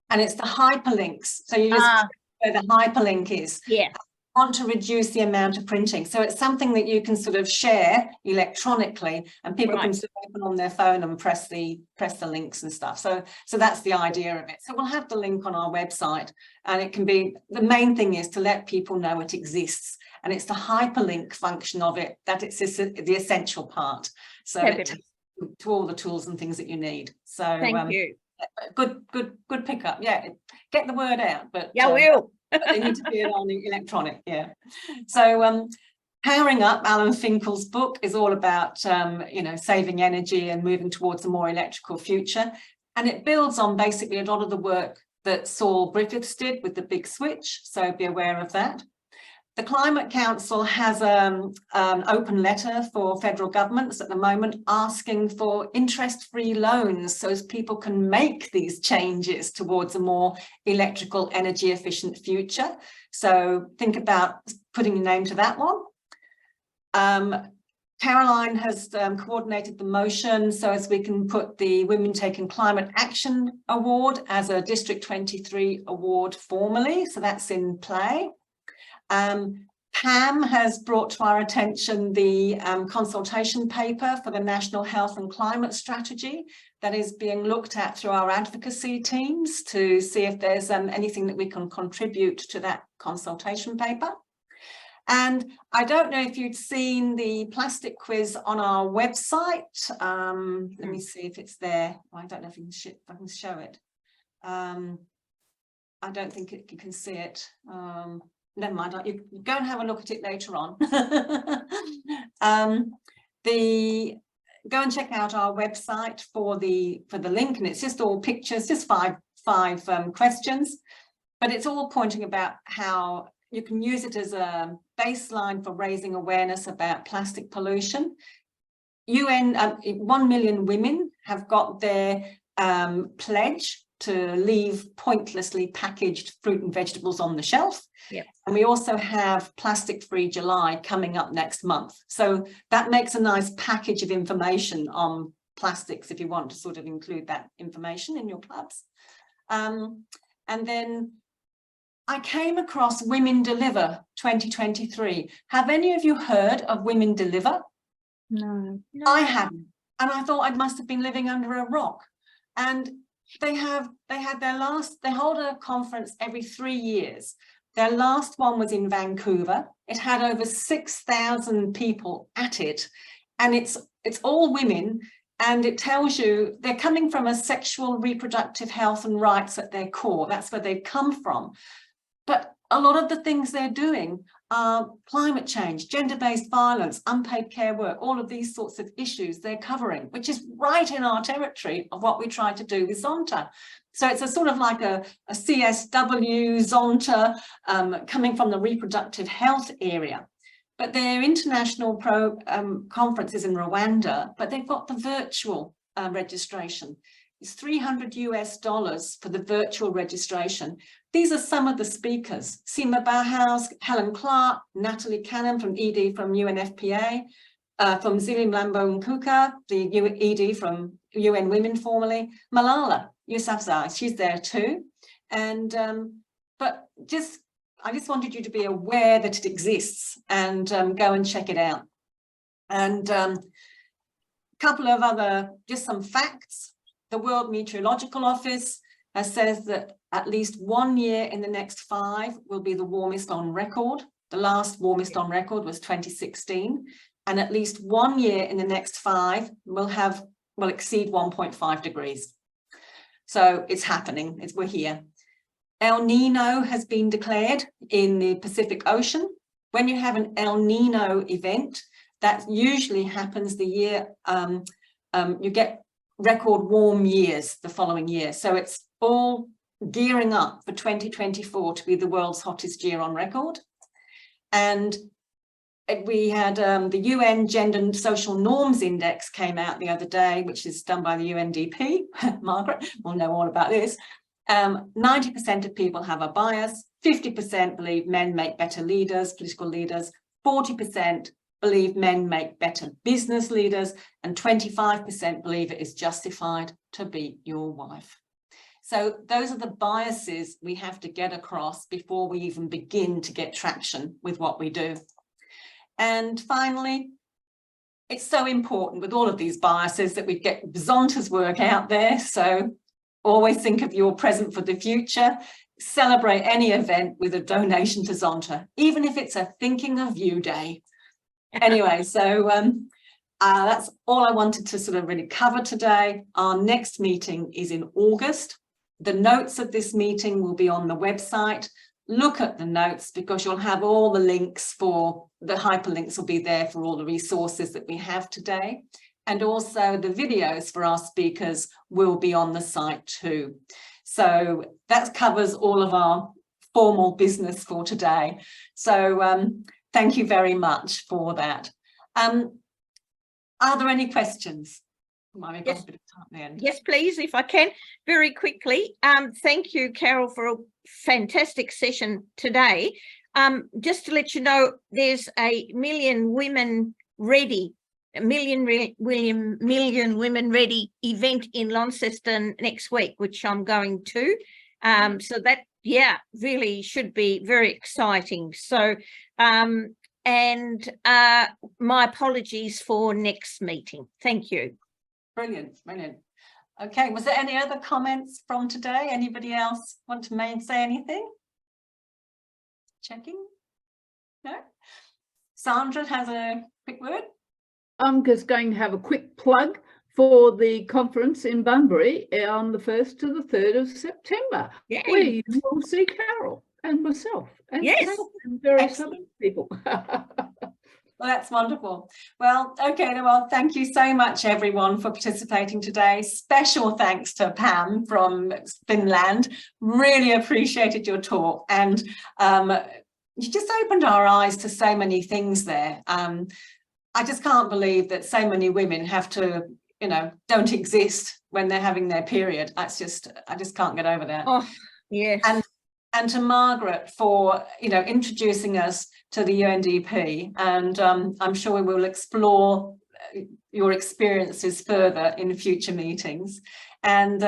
and it's the hyperlinks. So you just click where the hyperlink is.
Yeah.
Want to reduce the amount of printing, so it's something that you can sort of share electronically, and people can sort of open on their phone and press the links and stuff. So that's the idea of it. So we'll have the link on our website, and it can be, the main thing is to let people know it exists, and it's the hyperlink function of it that it's the essential part. So it takes you to all the tools and things that you need. So
thank you.
Good pickup. Yeah, get the word out. But
yeah, will.
They need to be on electronic. Yeah. So Powering Up, Alan Finkel's book, is all about you know, saving energy and moving towards a more electrical future, and it builds on basically a lot of the work that Saul Griffiths did with the big switch. So be aware of that. The Climate Council has an open letter for federal governments at the moment asking for interest-free loans so as people can make these changes towards a more electrical, energy efficient future. So think about putting your name to that one. Caroline has coordinated the motion so as we can put the Women Taking Climate Action Award as a District 23 award formally. So that's in play. Pam has brought to our attention the consultation paper for the National Health and Climate Strategy that is being looked at through our advocacy teams to see if there's anything that we can contribute to that consultation paper. And I don't know if you'd seen the plastic quiz on our website. Let me see if it's there. I don't know if I can show it. I don't think you can see it. Never mind, you go and have a look at it later on. Go and check out our website for the link, and it's just all pictures, just five questions, but it's all pointing about how you can use it as a baseline for raising awareness about plastic pollution. 1 million women have got their pledge to leave pointlessly packaged fruit and vegetables on the shelf.
Yep.
And we also have Plastic Free July coming up next month. So that makes a nice package of information on plastics if you want to sort of include that information in your clubs. And then I came across Women Deliver 2023. Have any of you heard of Women Deliver?
No.
I haven't. And I thought I must have been living under a rock. And they hold a conference every 3 years. Their last one was in Vancouver. It had over 6,000 people at it, and it's all women, and it tells you they're coming from a sexual reproductive health and rights at their core. That's where they've come from. But a lot of the things they're doing are climate change, gender-based violence, unpaid care work, all of these sorts of issues they're covering, which is right in our territory of what we try to do with Zonta. So it's a sort of like a CSW, Zonta, coming from the reproductive health area. But their international conference is in Rwanda, but they've got the virtual registration. It's $300 US for the virtual registration. These are some of the speakers: Seema Bauhaus, Helen Clark, Natalie Cannon from ED from UNFPA, from Zili Mlambo Nkuka, the ED from UN Women formerly, Malala Yousafzai, she's there too. And but I just wanted you to be aware that it exists and go and check it out. And a couple of other, just some facts. The World Meteorological Office says that at least 1 year in the next 5 will be the warmest on record. The last warmest on record was 2016. And at least 1 year in the next 5 will exceed 1.5 degrees. So it's happening, we're here. El Nino has been declared in the Pacific Ocean. When you have an El Nino event, that usually happens the year, you get record warm years the following year. So it's all gearing up for 2024 to be the world's hottest year on record. And we had the UN Gender and Social Norms Index came out the other day, which is done by the UNDP. Margaret will know all about this. 90% of people have a bias, 50% believe men make better leaders, political leaders, 40% believe men make better business leaders, and 25% believe it is justified to beat your wife. So those are the biases we have to get across before we even begin to get traction with what we do. And finally, it's so important with all of these biases that we get Zonta's work out there. So always think of your present for the future. Celebrate any event with a donation to Zonta, even if it's a thinking of you day. Anyway, so that's all I wanted to sort of really cover today. Our next meeting is in August. The notes of this meeting will be on the website. Look at the notes because you'll have all the links for the hyperlinks will be there for all the resources that we have today. And also the videos for our speakers will be on the site too. So that covers all of our formal business for today. So thank you very much for that. Are there any questions? We've got a bit of time at the end.
Yes, please, if I can, very quickly. Thank you, Carol, for a fantastic session today. Just to let you know, there's a Million Women Ready event in Launceston next week, which I'm going to. So that, yeah, really should be very exciting. So, and my apologies for next meeting. Thank you.
Brilliant, brilliant. Okay, was there any other comments from today? Anybody else want to say anything? Checking? No? Sandra has a quick word.
I'm just going to have a quick plug for the conference in Bunbury on the 1st to the 3rd of September.
Yay.
Where you will see Carol and myself and,
Yes.
Carol and various
Excellent.
other people.
Well, that's wonderful. Well, okay, well, thank you so much, everyone, for participating today. Special thanks to Pam from Finland. Really appreciated your talk. And you just opened our eyes to so many things there. I just can't believe that so many women have to, you know, don't exist when they're having their period. That's just, I just can't get over that.
Oh, yes.
And to Margaret for, you know, introducing us to the UNDP, and I'm sure we will explore your experiences further in future meetings. And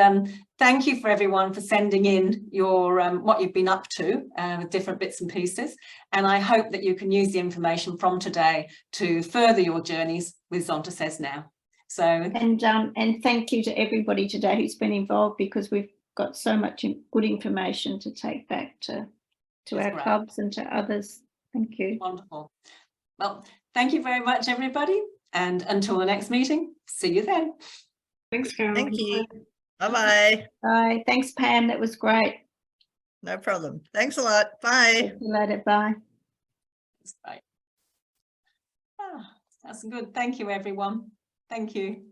thank you for everyone for sending in your what you've been up to with different bits and pieces. And I hope that you can use the information from today to further your journeys with Zonta Says Now. So
and thank you to everybody today who's been involved, because we've got so much good information to take back to our
great.
clubs and to others. Thank you.
Wonderful. Well, thank you very much, everybody. And until the next meeting, see you then.
Thanks, Carol.
Thank you. Bye-bye.
Bye. Thanks, Pam. That was great.
No problem. Thanks a lot. Bye.
See you later. Bye.
That's great. That's good. Thank you, everyone. Thank you.